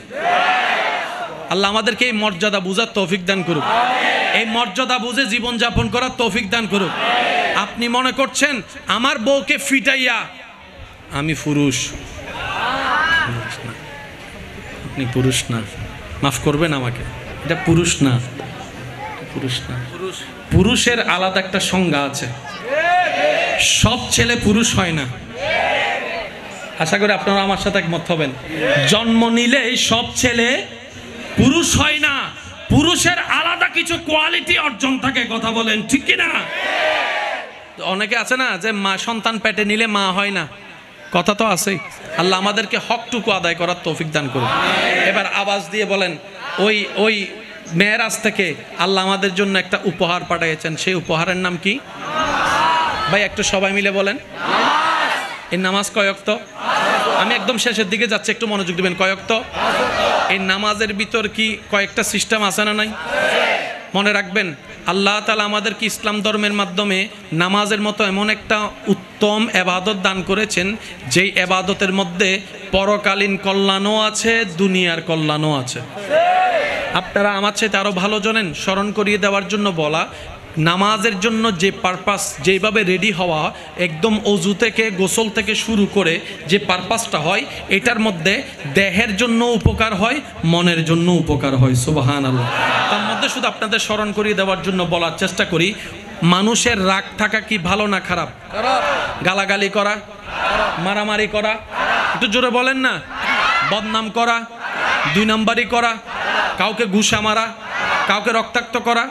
আল্লাহ আমাদেরকে এই মর্যাদা বুঝার তৌফিক দান করুক, এই মর্যাদা বুঝে জীবন যাপন করার তৌফিক দান করুক। আপনি মনে করছেন আমার বউকে ফিটাইয়া আমি পুরুষ, আপনি পুরুষ না, মাফ করবেন আমাকে, এটা পুরুষ না, পুরুষ না। পুরুষের আলাদা একটা সংজ্ঞা আছে। সব ছেলে পুরুষ হয় না। আশা করি আপনারা আমার সাথে একমত হবেন। জন্ম নিলেই সব ছেলে পুরুষ হয় না। পুরুষের আলাদা কিছু কোয়ালিটি অর্জন থাকে। কথা বলেন ঠিক কি না? অনেকে আছে না যে মা সন্তান পেটে নিলে মা হয় না, কথা তো আছেই। আল্লাহ আমাদেরকে হকটুকু আদায় করার তৌফিক দান করুন। এবার আওয়াজ দিয়ে বলেন, ওই মেরাজ থেকে আল্লাহ আমাদের জন্য একটা উপহার পাঠিয়েছেন। সেই উপহারের নাম কি ভাই? একটু সবাই মিলে বলেন। এই নামাজ কয় ওয়াক্ত? আমি একদম শেষের দিকে যাচ্ছি, একটু মনোযোগ দিবেন। কয় ওয়াক্ত? এই নামাজের ভিতর কি কয়েকটা সিস্টেম আছে না নাই? মনে রাখবেন, আল্লাহ তাআলা আমাদেরকে ইসলাম ধর্মের মাধ্যমে নামাজের মতো এমন একটা উত্তম এবাদত দান করেছেন, যেই এবাদতের মধ্যে পরকালীন কল্যাণও আছে, দুনিয়ার কল্যাণও আছে। আপনারা আমার চাইতে আরো ভালো জানেন। স্মরণ করিয়ে দেওয়ার জন্য বলা, নামাজের জন্য যে পারপাস, যেভাবে রেডি হওয়া, একদম অজু থেকে গোসল থেকে শুরু করে যে পারপাসটা হয়, এটার মধ্যে দেহের জন্য উপকার হয়, মনের জন্য উপকার হয়। সুবহানাল্লাহ। তার মধ্যে শুধু আপনাদের স্মরণ করিয়ে দেওয়ার জন্য বলার চেষ্টা করি, মানুষের রাগ থাকা কি ভালো না খারাপ? গালাগালি করা, মারামারি করা, একটু জোরে বলেন না। বদনাম করা, দুই নাম্বারি করা, কাউকে ঘুষা মারা, কাউকে রক্তাক্ত করা।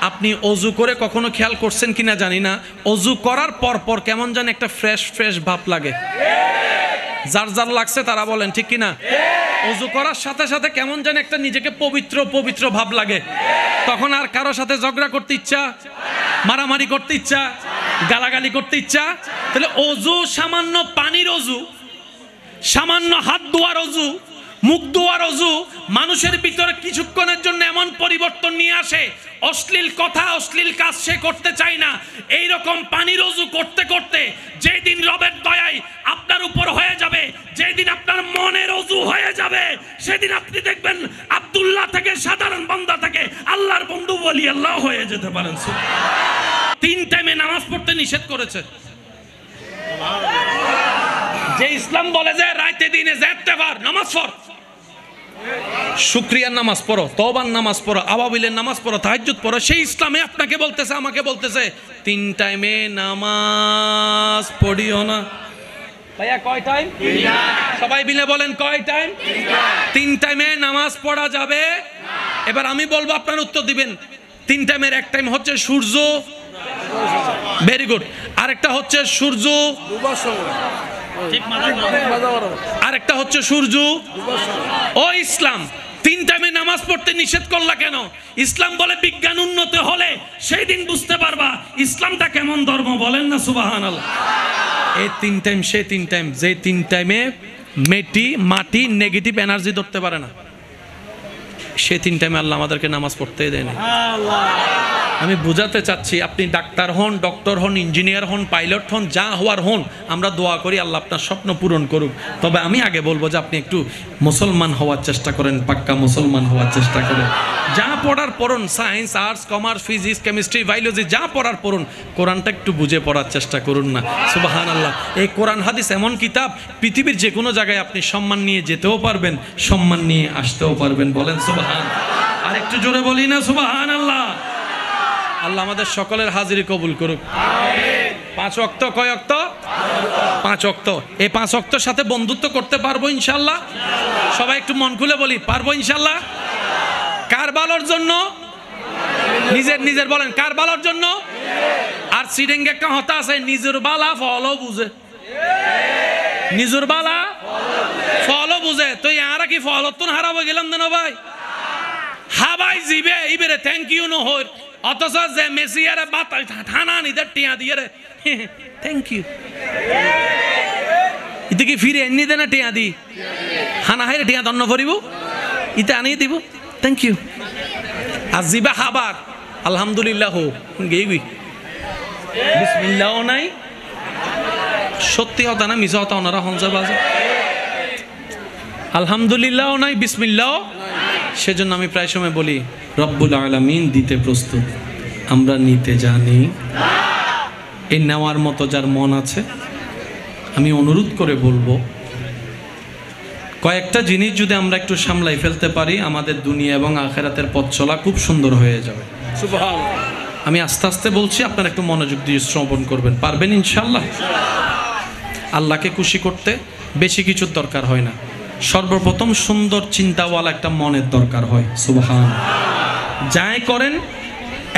আপনি অজু করে কখনো খেয়াল করছেন কিনা জানি না, অজু করার পর কেমন যেন একটা ফ্রেশ ভাব লাগে। যার যার লাগছে তারা বলেন ঠিক কিনা? অজু করার সাথে সাথে কেমন যেন একটা নিজেকে পবিত্র ভাব লাগে। তখন আর কারো সাথে ঝগড়া করতে ইচ্ছা মারামারি করতে ইচ্ছা, গালাগালি করতে ইচ্ছা, তাহলে অজু সামান্য পানির অজু, সামান্য হাত ধোয়ার অজু, মুখ ধোয়ার অজু মানুষের ভিতরে কিছুক্ষণের জন্য এমন পরিবর্তন নিয়ে আসে, অশ্লীল কথা অশ্লীল কাজ সে করতে চায় না। এই রকম পানির অজু করতে করতে যেদিন রবের দয়ায় আপনার উপর হয়ে যাবে, যেদিন আপনার মনের অজু হয়ে যাবে, সেদিন আপনি দেখবেন আব্দুল্লাহ থেকে সাধারণ বান্দা থেকে আল্লাহর বন্ধু ওলি আল্লাহ হয়ে যেতে পারেন। 3 টাইমে নামাজ পড়তে নিষেধ করেছে। যে ইসলাম বলে যে রাতে দিনে যেতেবার নামাজ পড়, শুকরিয়ার নামাজ পড়ো, তওবার নামাজ পড়ো, আওয়াবিলের নামাজ পড়ো, তাহাজ্জুদ পড়ো, সেই ইসলামে আপনাকে বলতেছে, আমাকে বলতেছে 3 টাইমে নামাজ পড়িও না। ভাইয়া কয় টাইম? সবাই মিলে বলেন কয় টাইম? 3 টাইমে নামাজ পড়া যাবে। এবার আমি বলবো, আপনার উত্তর দিবেন। 3 টাইমের এক টাইম হচ্ছে সূর্য, ভেরি গুড, আরেকটা হচ্ছে সূর্য, আরেকটা হচ্ছে সূর্য ও ইসলাম। 3 টাইমে নামাজ পড়তে নিষেধ করলা কেন? ইসলাম বলে বিজ্ঞান উন্নত হলে সেই দিন বুঝতে পারবা ইসলামটা কেমন ধর্ম, বলেন না সুবহানাল্লাহ। এই 3 টাইম সে 3 টাইম, যে 3 টাইমে মাটি নেগেটিভ এনার্জি ধরতে পারে না, সে 3 টাইমে আল্লাহ আমাদেরকে নামাজ পড়তে দেয় না। আমি বুঝাতে চাচ্ছি, আপনি ডাক্তার হন, ডক্টর হন, ইঞ্জিনিয়ার হন, পাইলট হন, যা হওয়ার হন, আমরা দোয়া করি আল্লাহ আপনার স্বপ্ন পূরণ করুক। তবে আমি আগে বলবো যে আপনি একটু মুসলমান হওয়ার চেষ্টা করেন, পাক্কা মুসলমান হওয়ার চেষ্টা করেন। যা পড়ার পড়ুন, science, arts, commerce, physics, chemistry, biology, যা পড়ার পড়ুন, কোরআনটা একটু বুঝে পড়ার চেষ্টা করুন না। সুবহানাল্লাহ। এই কোরআন হাদিস এমন কিতাব, পৃথিবীর যে কোনো জায়গায় আপনি সম্মান নিয়ে যেতেও পারবেন, সম্মান নিয়ে আসতেও পারবেন, বলেন সুবহান। আর একটু জোরে বলি না সুবহানাল্লাহ। আল্লাহ আমাদের সকলের হাজিরি কবুল করুক। 5 ওয়াক্ত, কয় ওয়াক্ত? 5 ওয়াক্ত। এই 5 ওয়াক্তের সাথে বন্ধুত্ব করতে পারবো ইনশাআল্লাহ? সবাই একটু মন খুলে বলি, পারবো ইনশাআল্লাহ? কার ভালোর জন্য? নিজের বলেন, কার ভালোর জন্য? আর সিডেঙ্গে একটা হতা আছে, নিজের বালা ফলও বুঝে, নিজের বালা ফলও বুঝে। তো ইয়ারা কি ফলত্তন হারাবো গেলাম না ভাই? হাবাই জিবে ইবেরে থ্যাংক ইউ নো হর, অথচ যে মেসিয়ারে বাতা থানা নিদের টিয়া দিয়ে রে থ্যাংক ইউ, ইতে কি ফিরে এনে দেনা টিয়া দি হানা হাইরে টিয়া দন্ন করিব, ইতে আনিয়ে দিব থ্যাংক ইউ। আর জিবা হাবার আলহামদুলিল্লাহ গেই বিসমিল্লাহও নাই, সত্যি হতা না মিছা হতা ওনারা হংসা বাজে, আলহামদুলিল্লাহও নাই, বিসমিল্লাহ। সেজন্য আমি প্রায় সময় বলি, রব্বুল আলামিন দিতে প্রস্তুত, আমরা নিতে জানি। এই নেওয়ার মতো যার মন আছে, আমি অনুরোধ করে বলবো, কয়েকটা জিনিস যদি আমরা একটু সামলাই ফেলতে পারি, আমাদের দুনিয়া এবং আখিরাতের পথ চলা খুব সুন্দর হয়ে যাবে। আমি আস্তে আস্তে বলছি, আপনারা একটু মনোযোগ দিয়ে শ্রবণ করবেন, পারবেন ইনশাআল্লাহ। আল্লাহকে খুশি করতে বেশি কিছুর দরকার হয় না, সর্বপ্রথম সুন্দর চিন্তাওয়ালা একটা মনের দরকার হয়। সুবহান। যাই করেন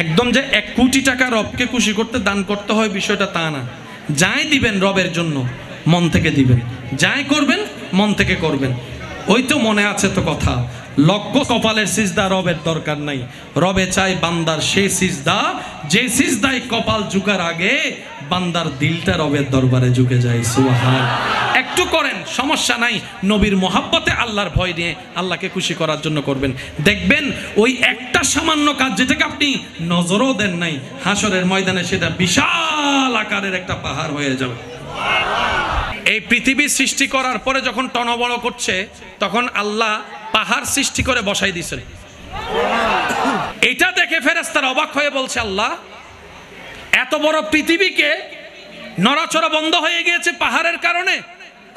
একদম যে 1 কোটি টাকা রবকে খুশি করতে দান করতে হয়, বিষয়টা তা না। যাই দিবেন রবের জন্য মন থেকে দিবেন, যাই করবেন মন থেকে করবেন। ওই তো মনে আছে তো কথা, লক্ষ কপালের সিজদা রবের দরকার নাই, রবে চাই বান্দার সেই সিজদা, যে সিজদায় কপাল ঝুঁকার আগে বান্দার দিলটা রবের দরবারে ঝুঁকে যায়। সুবহান। একটু করেন সমস্যা নাই, নবীর মহাব্বতে আল্লাহর ভয় নিয়ে আল্লাহকে খুশি করার জন্য করবেন, দেখবেন ওই একটা সামান্য কাজ যেটাকে আপনি নজরও দেন নাই, হাসরের ময়দানে সেটা বিশাল আকারের একটা পাহাড় হয়ে যাবে। এই পৃথিবী সৃষ্টি করার পরে যখন টনবড় করছে, তখন আল্লাহ পাহাড় সৃষ্টি করে বসাই দিয়েছেন। এটা দেখে ফেরেশতারা অবাক হয়ে বলছে, আল্লাহ এত বড় পৃথিবীকে নড়াচড়া বন্ধ হয়ে গিয়েছে পাহাড়ের কারণে,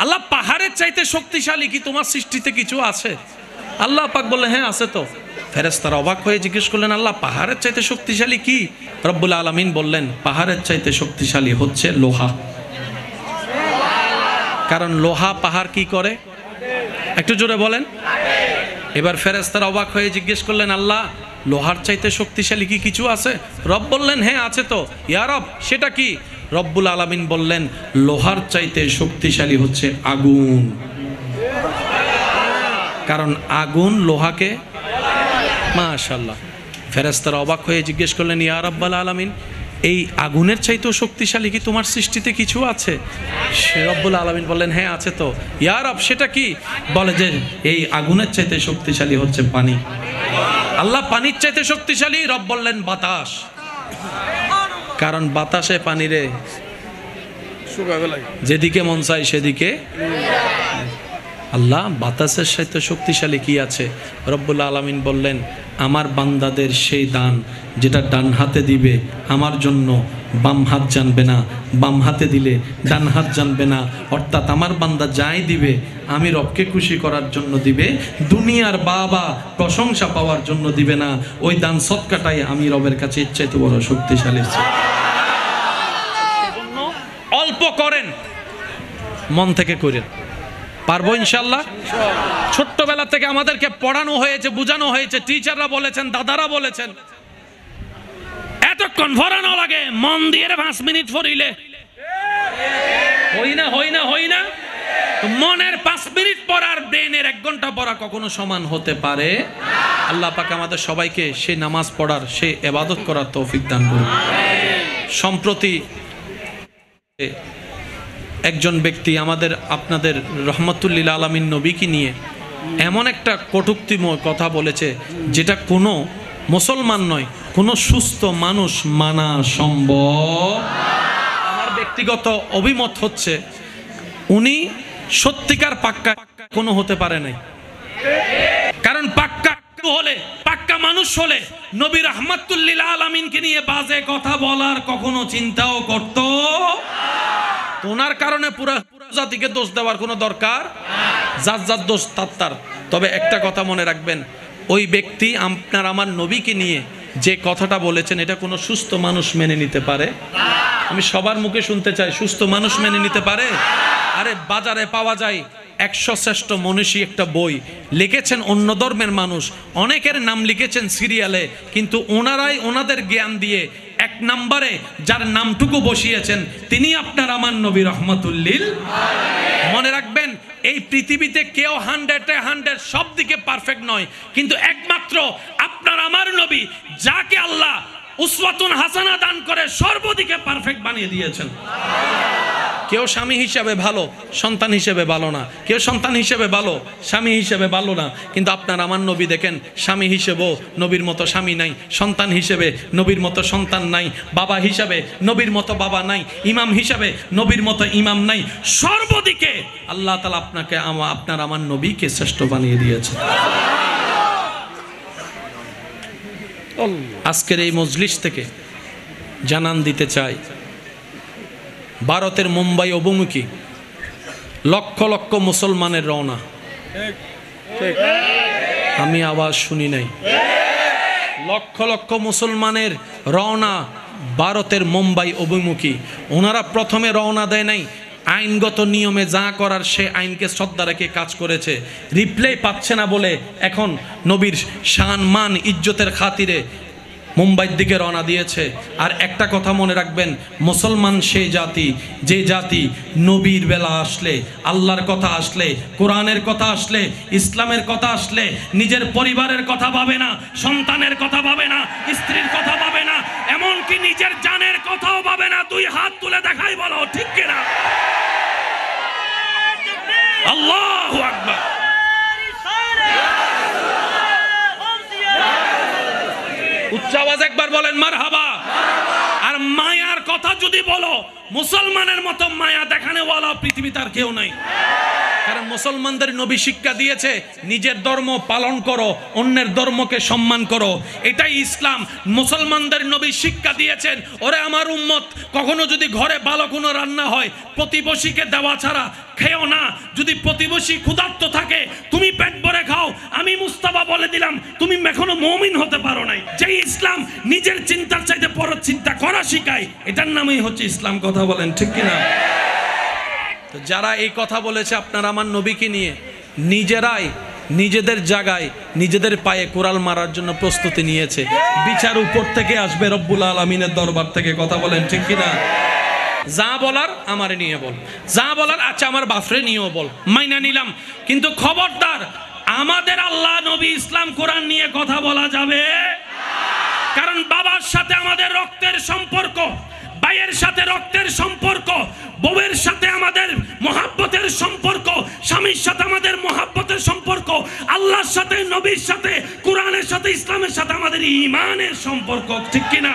আল্লাহ পাহাড়ের চাইতে শক্তিশালী কি তোমার সৃষ্টিতে কিছু আছে? আল্লাহ পাক বললেন, হ্যাঁ আছে তো। ফেরেশতারা অবাক হয়ে জিজ্ঞেস করলেন, আল্লাহ পাহাড়ের চাইতে শক্তিশালী কি? রব্বুল আলামিন বললেন, পাহাড়ের চাইতে শক্তিশালী হচ্ছে লোহা। কারণ লোহা পাহাড় কি করে? একটু জোরে বলেন। এবার ফেরেশতারা অবাক হয়ে জিজ্ঞেস করলেন, আল্লাহ লোহার চাইতে শক্তিশালী কি কিছু আছে? রব বললেন, হ্যাঁ আছে তো। ইয়া রব, সেটা কি? রব্বুল আলামিন বললেন, লোহার চাইতে শক্তিশালী হচ্ছে আগুন। কারণ আগুন লোহাকে, মাশাআল্লাহ। ফেরেশতারা অবাক হয়ে জিজ্ঞেস করলেন, ইয়া রাব্বাল আলামিন এই আগুনের চাইতেও শক্তিশালী কি তোমার সৃষ্টিতে কিছু আছে? সে রব্বুল আলামিন বললেন হ্যাঁ আছে তো। ইয়া রব সেটা কি? বলে যে এই আগুনের চাইতে শক্তিশালী হচ্ছে পানি। আল্লাহ পানির চাইতে শক্তিশালী। রব বললেন বাতাস, কারণ বাতাসে পানিরে যেদিকে মন চায় সেদিকে। আল্লাহ বাতাসের সাথে শক্তিশালী কি আছে? রব্বুল আলামিন বললেন আমার বান্দাদের সেই দান যেটা ডান হাতে দিবে আমার জন্য বাম হাত জানবে না, বাম হাতে দিলে ডান হাত জানবে না। অর্থাৎ আমার বান্দা যাই দিবে আমি রবকে খুশি করার জন্য দিবে, দুনিয়ার বাবা প্রশংসা পাওয়ার জন্য দিবে না। ওই দান সৎকাটাই আমি রবের কাছে ইচ্ছাইতে বড় শক্তিশালী। অল্প করেন, মন থেকে করেন, পারবো ইনশাল্লাহ। ছোট্টবেলা থেকে আমাদেরকে পড়ানো হয়েছে, বোঝানো হয়েছে, টিচাররা বলেছেন, দাদারা বলেছেন এতক্ষণ ভরানো লাগে, মন দিয়ে 5 মিনিট পড়িলে হই না। মনের 5 মিনিট পড়ার ব্রেনের 1 ঘন্টা পড়া কখনো সমান হতে পারে? আল্লাহ পাক আমাদের সবাইকে সেই নামাজ পড়ার, সেই ইবাদত করার তৌফিক দান করুন। সম্প্রতি একজন ব্যক্তি আমাদের আপনাদের রহমতুল্লিল আলামিন নবীকে নিয়ে এমন একটা কটূক্তিময় কথা বলেছে যেটা কোনো মুসলমান নয়, কোনো সুস্থ মানুষ মানা সম্ভব। আমার ব্যক্তিগত অভিমত হচ্ছে উনি সত্যিকার পাক্কা কোনো হতে পারে নাই। কারণ পাক্কা হলে, পাক্কা মানুষ হলে নবী রহমতুল্লিল আলামিনকে নিয়ে বাজে কথা বলার কখনো চিন্তাও করতো। ওনার কারণে পুরো জাতিকে দোষ দেওয়ার কোনো দরকার, যার যার দোষ তার। তবে একটা কথা মনে রাখবেন, ওই ব্যক্তি আপনার আমার নবীকে নিয়ে যে কথাটা বলেছেন এটা কোনো সুস্থ মানুষ মেনে নিতে পারে? আমি সবার মুখে শুনতে চাই, সুস্থ মানুষ মেনে নিতে পারে? আরে বাজারে পাওয়া যায় 100 শ্রেষ্ঠ মনীষী একটা বই লিখেছেন অন্য ধর্মের মানুষ, অনেকের নাম লিখেছেন সিরিয়ালে, কিন্তু ওনারাই ওনাদের জ্ঞান দিয়ে 1 নম্বরে যার নামটুকু বসিয়েছেন তিনি আপনার আমার নবী রহমতুল্লিল। মনে রাখবেন এই পৃথিবীতে কেউ 100 সব দিকে পারফেক্ট নয়, কিন্তু একমাত্র আপনার আমার নবী যাকে আল্লাহ উসওয়াতুন হাসানা দান করে সর্বদিকে পারফেক্ট বানিয়ে দিয়েছেন। কেউ স্বামী হিসেবে ভালো, সন্তান হিসেবে ভালো না, কেউ সন্তান হিসেবে ভালো, স্বামী হিসেবে ভালো না, কিন্তু আপনার আমার নবী দেখেন স্বামী হিসেবেও নবীর মতো স্বামী নাই, সন্তান হিসেবে নবীর মতো সন্তান নাই, বাবা হিসেবে নবীর মতো বাবা নাই, ইমাম হিসেবে নবীর মতো ইমাম নাই। সর্বদিকে আল্লাহ তাআলা আপনাকে আপনার আমার নবীকে শ্রেষ্ঠ বানিয়ে দিয়েছে। আজকের এই মজলিস থেকে জানান দিতে চাই, ভারতের মুম্বাই অভিমুখী লক্ষ লক্ষ মুসলমানের রওনা। আমি আওয়াজ শুনি নাই। লক্ষ লক্ষ মুসলমানের রওনা ভারতের মুম্বাই অভিমুখী। ওনারা প্রথমে রওনা দেয় নাই, আইনগত নিয়মে যা করার সে আইনকে শ্রদ্ধা রেখে কাজ করেছে। রিপ্লাই পাচ্ছে না বলে এখন নবীর শান মান ইজ্জতের খাতিরে মুম্বাইয়ের দিকে রওনা দিয়েছে। আর একটা কথা মনে রাখবেন, মুসলমান সেই জাতি যে জাতি নবীর বেলা আসলে, আল্লাহর কথা আসলে, কোরআনের কথা আসলে, ইসলামের কথা আসলে নিজের পরিবারের কথা ভাবে না, সন্তানের কথা ভাবে না, স্ত্রীর কথা ভাবে না, এমনকি নিজের জানের কথাও ভাবে না। 2 হাত তুলে দেখাই বলো ঠিক কিনা? আল্লাহু আকবার। উচ্চ আওয়াজ একবার বলেন মারহাবা। আর মায়ার কথা যদি বলো, মুসলমানের মতো মায়া দেখানেওয়ালা পৃথিবীতে আর কেউ নাই। কারণ মুসলমানদের নবী শিক্ষা দিয়েছে নিজের ধর্ম পালন করো, অন্যের ধর্মকে সম্মান করো, এটাই ইসলাম। মুসলমানদের নবী শিক্ষা দিয়েছেন, ওরে আমার উম্মত, কখনো যদি ঘরে ভালো কোনো রান্না হয় প্রতিবেশীকে দেওয়া ছাড়া খেও না। যদি প্রতিবেশী ক্ষুধার্ত থাকে তুমি পেট ভরে খাও। আমি মুস্তাফা বলে দিলাম তুমি এখনো মুমিন হতে পারো নাই। যে ইসলাম নিজের চিন্তার চাইতে পরের চিন্তা করা শিখায়, এটার নামই হচ্ছে ইসলাম। কথা বলেন ঠিক কিনা? তো যারা এই কথা বলেছে আপনার আমার নবীকে নিয়ে, নিজেরাই নিজেদের জায়গায় নিজেদের পায়ে কোরাল মারার জন্য প্রস্তুতি নিয়েছে। বিচার উপর থেকে আসবে, রব্বুল আলামিনের দরবার থেকে। কথা বলেন ঠিক কিনা? যা বলার আমারে নিয়ে বল, যা বলার আচ্ছা আমার বাফরে নিয়েও বল, মাইনা নিলাম, কিন্তু খবরদার আমাদের আল্লাহ নবী ইসলাম কোরআন নিয়ে কথা বলা যাবে। কারণ বাবার সাথে আমাদের রক্তের সম্পর্ক, ভাইয়ের সাথে রক্তের সম্পর্ক, বউয়ের সাথে আমাদের মহাব্বতের সম্পর্ক, স্বামীর সাথে আমাদের মহাব্বতের সম্পর্ক, আল্লাহর সাথে, নবীর সাথে, কোরআনের সাথে, ইসলামের সাথে আমাদের ঈমানের সম্পর্ক, ঠিক কিনা?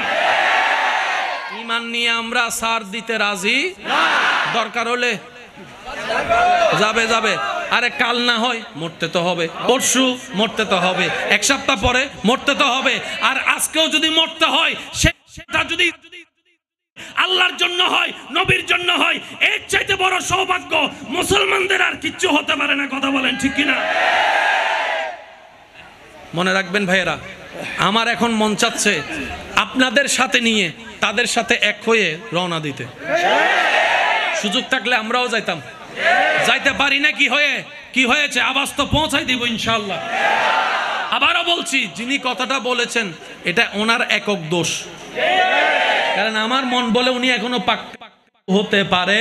ঈমান নিয়ে আমরা সার দিতে রাজি না। দরকার হলে যাবে, আরে কাল না হয় মরতে তো হবে, পরশু মরতে তো হবে, এক সপ্তাহ পরে মরতে তো হবে, আর আজকেও যদি মরতে হয় সেটা যদি আল্লাহর জন্য হয়, নবীর জন্য হয়, এর চাইতে বড় সৌভাগ্য মুসলমানদের আর কিচ্ছু হতে পারে না। কথা বলেন ঠিক কিনা? মনে রাখবেন ভাইয়েরা, আমার এখন মন চাচ্ছে আপনাদের সাথে নিয়ে তাদের সাথে এক হয়ে রওনা দিতে। সুযোগ থাকলে আমরাও যাইতাম, যাইতে পারি না। কি হয়েছে আওয়াজ তো পৌঁছাই দিব ইনশাআল্লাহ। আবারও বলছি, যিনি কথাটা বলেছেন এটা ওনার একক দোষ, কারণ আমার মন বলে উনি এখনো পাক্কা হতে পারে।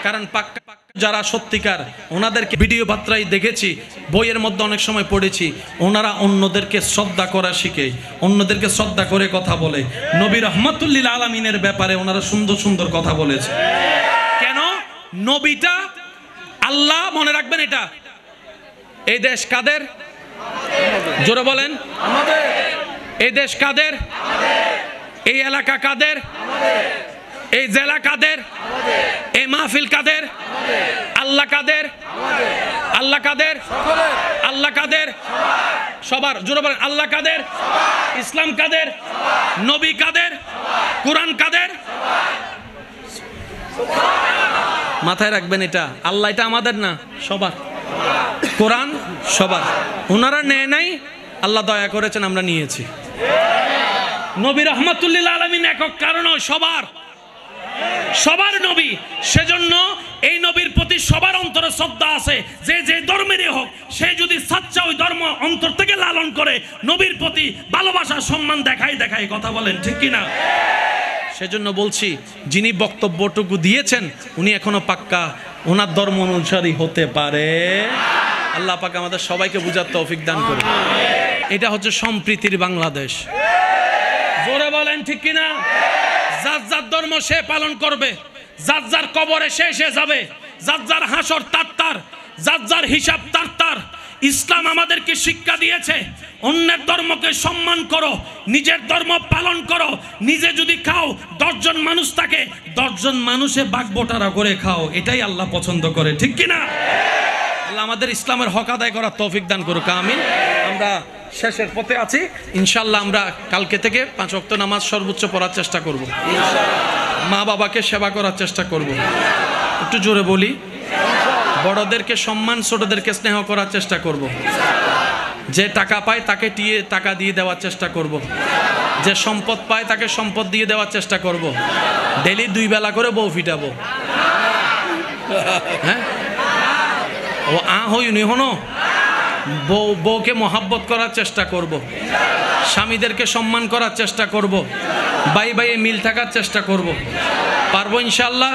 কারণ পাক্কা যারা সত্যিকার, ওনাদেরকে ভিডিও বার্তায় দেখেছি, বইয়ের মধ্যে অনেক সময় পড়েছি, ওনারা অন্যদেরকে শ্রদ্ধা করা শিখে, অন্যদেরকে শ্রদ্ধা করে কথা বলে। নবী রহমাতুল্লিল আলামিনের ব্যাপারে ওনারা সুন্দর সুন্দর কথা বলেছে। কেন? নবীটা আল্লাহ, মনে রাখবেন এটা, এই দেশ কাদের? জোরে বলেন। এই দেশ কাদের? এই এলাকা কাদের? এই জেলা কাদের? এই মাহফিল কাদের? আল্লাহ কাদের? আল্লাহ কাদের? আল্লাহ কাদের? সবার। জোরে বলেন, আল্লাহ কাদের? ইসলাম কাদের? নবী কাদের? কোরআন কাদের? মাথায় রাখবেন এটা, আল্লাহ এটা আমাদের না, সবার। কোরআন সবার। ওনারা নেয় নাই, আল্লাহ দয়া করেছেন আমরা নিয়েছি। নবী রহমাতুল্লিল আলামিন একক কারণ, সবার নবী। সেজন্য এই নবীর প্রতি সবার অন্তরে শ্রদ্ধা আছে। যে ধর্মেরই হোক, সে যদি সাচ্চা ওই ধর্ম অন্তর থেকে লালন করে, নবীর প্রতি ভালোবাসা সম্মান দেখায়। কথা বলেন ঠিক কিনা? সেজন্য বলছি, যিনি বক্তব্যটুকু দিয়েছেন উনি এখনো পাক্কা ওনার ধর্ম অনুসারী হতে পারে। আল্লাহ পাক আমাদের সবাইকে বুঝার তৌফিক দান করুন। এটা হচ্ছে সম্প্রীতির বাংলাদেশ। জোরে বলেন ঠিক কিনা? যার যার ধর্ম সে পালন করবে, যার যার কবরে সে যাবে, যার যার হাসর তার, যার যার হিসাব তার। ইসলাম আমাদেরকে শিক্ষা দিয়েছে, অন্যের ধর্মকে সম্মান করো, নিজের ধর্ম পালন করো। নিজে যদি খাও, 10 জন মানুষ থাকে, 10 জন মানুষে ভাগ-বটারা করে খাও। এটাই আল্লাহ পছন্দ করে, ঠিক কিনা? আল্লাহ আমাদের ইসলামের হক আদায় করার তৌফিক দান করুক, আমিন। আমরা শেষের পথে আছি ইনশাআল্লাহ। আমরা কালকে থেকে 5 ওয়াক্ত নামাজ সর্বোচ্চ পড়ার চেষ্টা করব, মা বাবাকে সেবা করার চেষ্টা করব। একটু জোরে বলি, বড়দেরকে সম্মান, ছোটদেরকে স্নেহ করার চেষ্টা করব। যে টাকা পায় তাকে টাকা দিয়ে দেওয়ার চেষ্টা করব। যে সম্পদ পায় তাকে সম্পদ দিয়ে দেওয়ার চেষ্টা করব। ডেলি 2 বেলা করে বউ ফিটাবো। হ্যাঁ, ও হইনি হনো, বউকে মহাব্বত করার চেষ্টা করব। স্বামীদেরকে সম্মান করার চেষ্টা করব। ভাই মিল থাকার চেষ্টা করব। পারবো ইনশাআল্লাহ।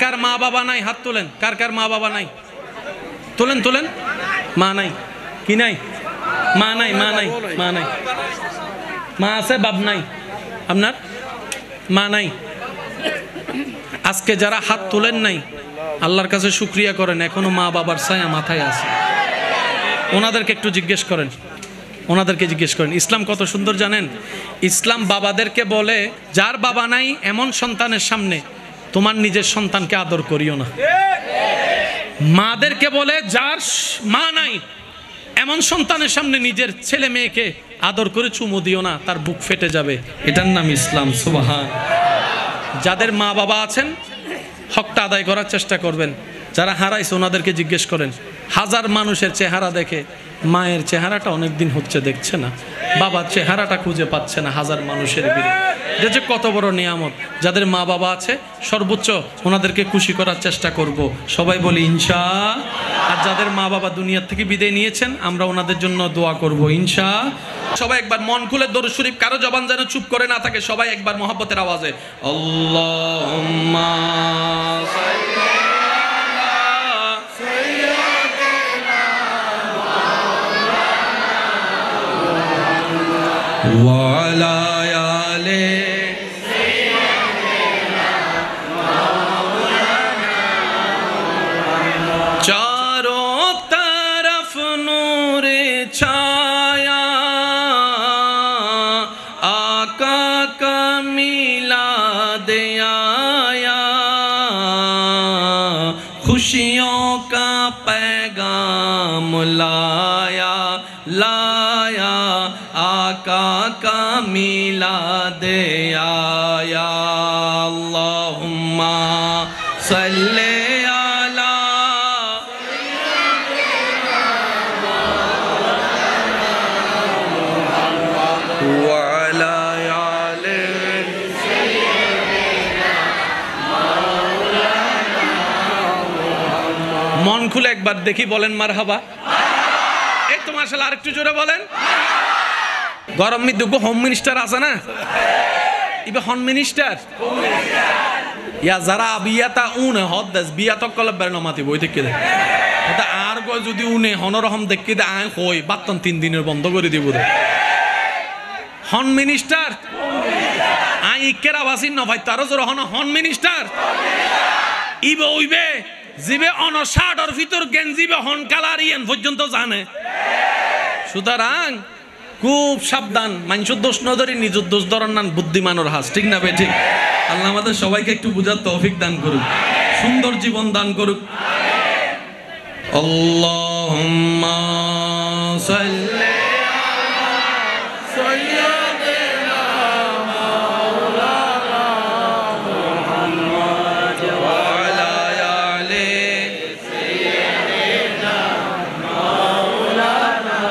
কার মা বাবা নাই হাত তোলেন। কার মা বাবা নাই? তোলেন। মা নাই? কি নাই? মা নাই? মা আছে, বাপ নাই? আপনার মা নাই? আজকে যারা হাত তোলেন নাই, আল্লাহর কাছে শুকরিয়া করেন, এখনো মা বাবার ছায়া মাথায় আছে। ওনাদেরকে একটু জিজ্ঞেস করেন, ইসলাম কত সুন্দর জানেন? ইসলাম বাবাদেরকে বলে, যার বাবা নাই এমন সন্তানের সামনে তোমার নিজের সন্তানকে আদর করিও না। মাদেরকে বলে, যার মা নাই এমন সন্তানের সামনে নিজের ছেলে মেয়েকে আদর করে চুমু দিও না, তার বুক ফেটে যাবে। এটার নাম ইসলাম। সুবহান। যাদের মা বাবা আছেন হকটা আদায় করার চেষ্টা করবেন। যারা হারাইছে ওনাদেরকে জিজ্ঞেস করেন। হাজার মানুষের চেহারা দেখে মায়ের চেহারাটা অনেকদিন হচ্ছে দেখছে না, বাবার চেহারাটা খুঁজে পাচ্ছে না হাজার মানুষের ভিড়ে। এটা যে কত বড় নিয়ামত। যাদের মা বাবা আছে সর্বোচ্চ ওনাদেরকে খুশি করার চেষ্টা করব, সবাই বলি ইনশাআল্লাহ। আর যাদের মা বাবা দুনিয়ার থেকে বিদায় নিয়েছেন, আমরা ওনাদের জন্য দোয়া করব ইনশাআল্লাহ। সবাই একবার মন খুলে দরুদ শরীফ, কারো জবান যেন চুপ করে না থাকে, সবাই একবার মহব্বতের আওয়াজে আল্লাহুম্মা সাল্লি खुशियों का पैगाम लाया लाया आका का मिलाद आया अल्लाहुम्मा सल्ले अला व अला आले मन खुले एक बार देखी बोलें मारहाबा এই তো মাশাআল্লাহ আরেকটু জোরে বলেন গরম মিদুগো হোম মিনিস্টার আছে না ইবে হোম মিনিস্টার ইয়া যারা বিয়াতা উনে হদ্দাস বিয়াত কল বেরনমাতি বই দেখে দে এটা আর গো যদি উনে হনরহম দেখে দে আই কই বাতন 3 দিনের বন্ধ করে দিব দে হন মিনিস্টার আই ইকেরা বাসিন ন ভাই তারো জোরে হন মিনিস্টার ইবে ওইবে জিবে অনসাডর ভিতর গেঞ্জিবে হন কালারিয়ান পর্যন্ত জানে সুতরাং খুব সাবধান মানুষের দোষ নজরে নিজের দোষ ধরার নান বুদ্ধিমানের হাস ঠিক না বেঠিক আল্লাহ আমাদের সবাইকে একটু বুঝার তৌফিক দান করুক সুন্দর জীবন দান করুক আল্লাহুম্মা সাল্লি আলা সাইয়্যিদিনা মাওলানা মুহাম্মদ ওয়া আলা আলি সাইয়্যিদিনা মাওলানা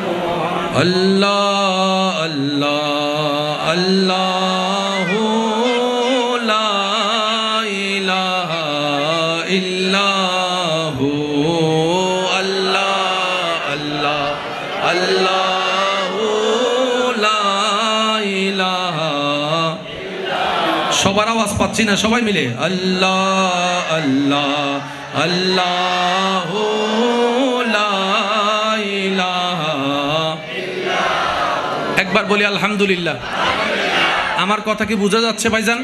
মুহাম্মদ আল্লাহ আল্লাহ আল্লাহু লা ইলাহা ইল্লাহু আল্লাহ আল্লাহ আল্লাহু লা ইলাহা সবার আওয়াজ পাচ্ছি না সবাই মিলে আল্লাহ আল্লাহ আল্লাহু লা ইলাহা একবার বলি আলহামদুলিল্লাহ আমার কথা কি বোঝা যাচ্ছে ভাইজান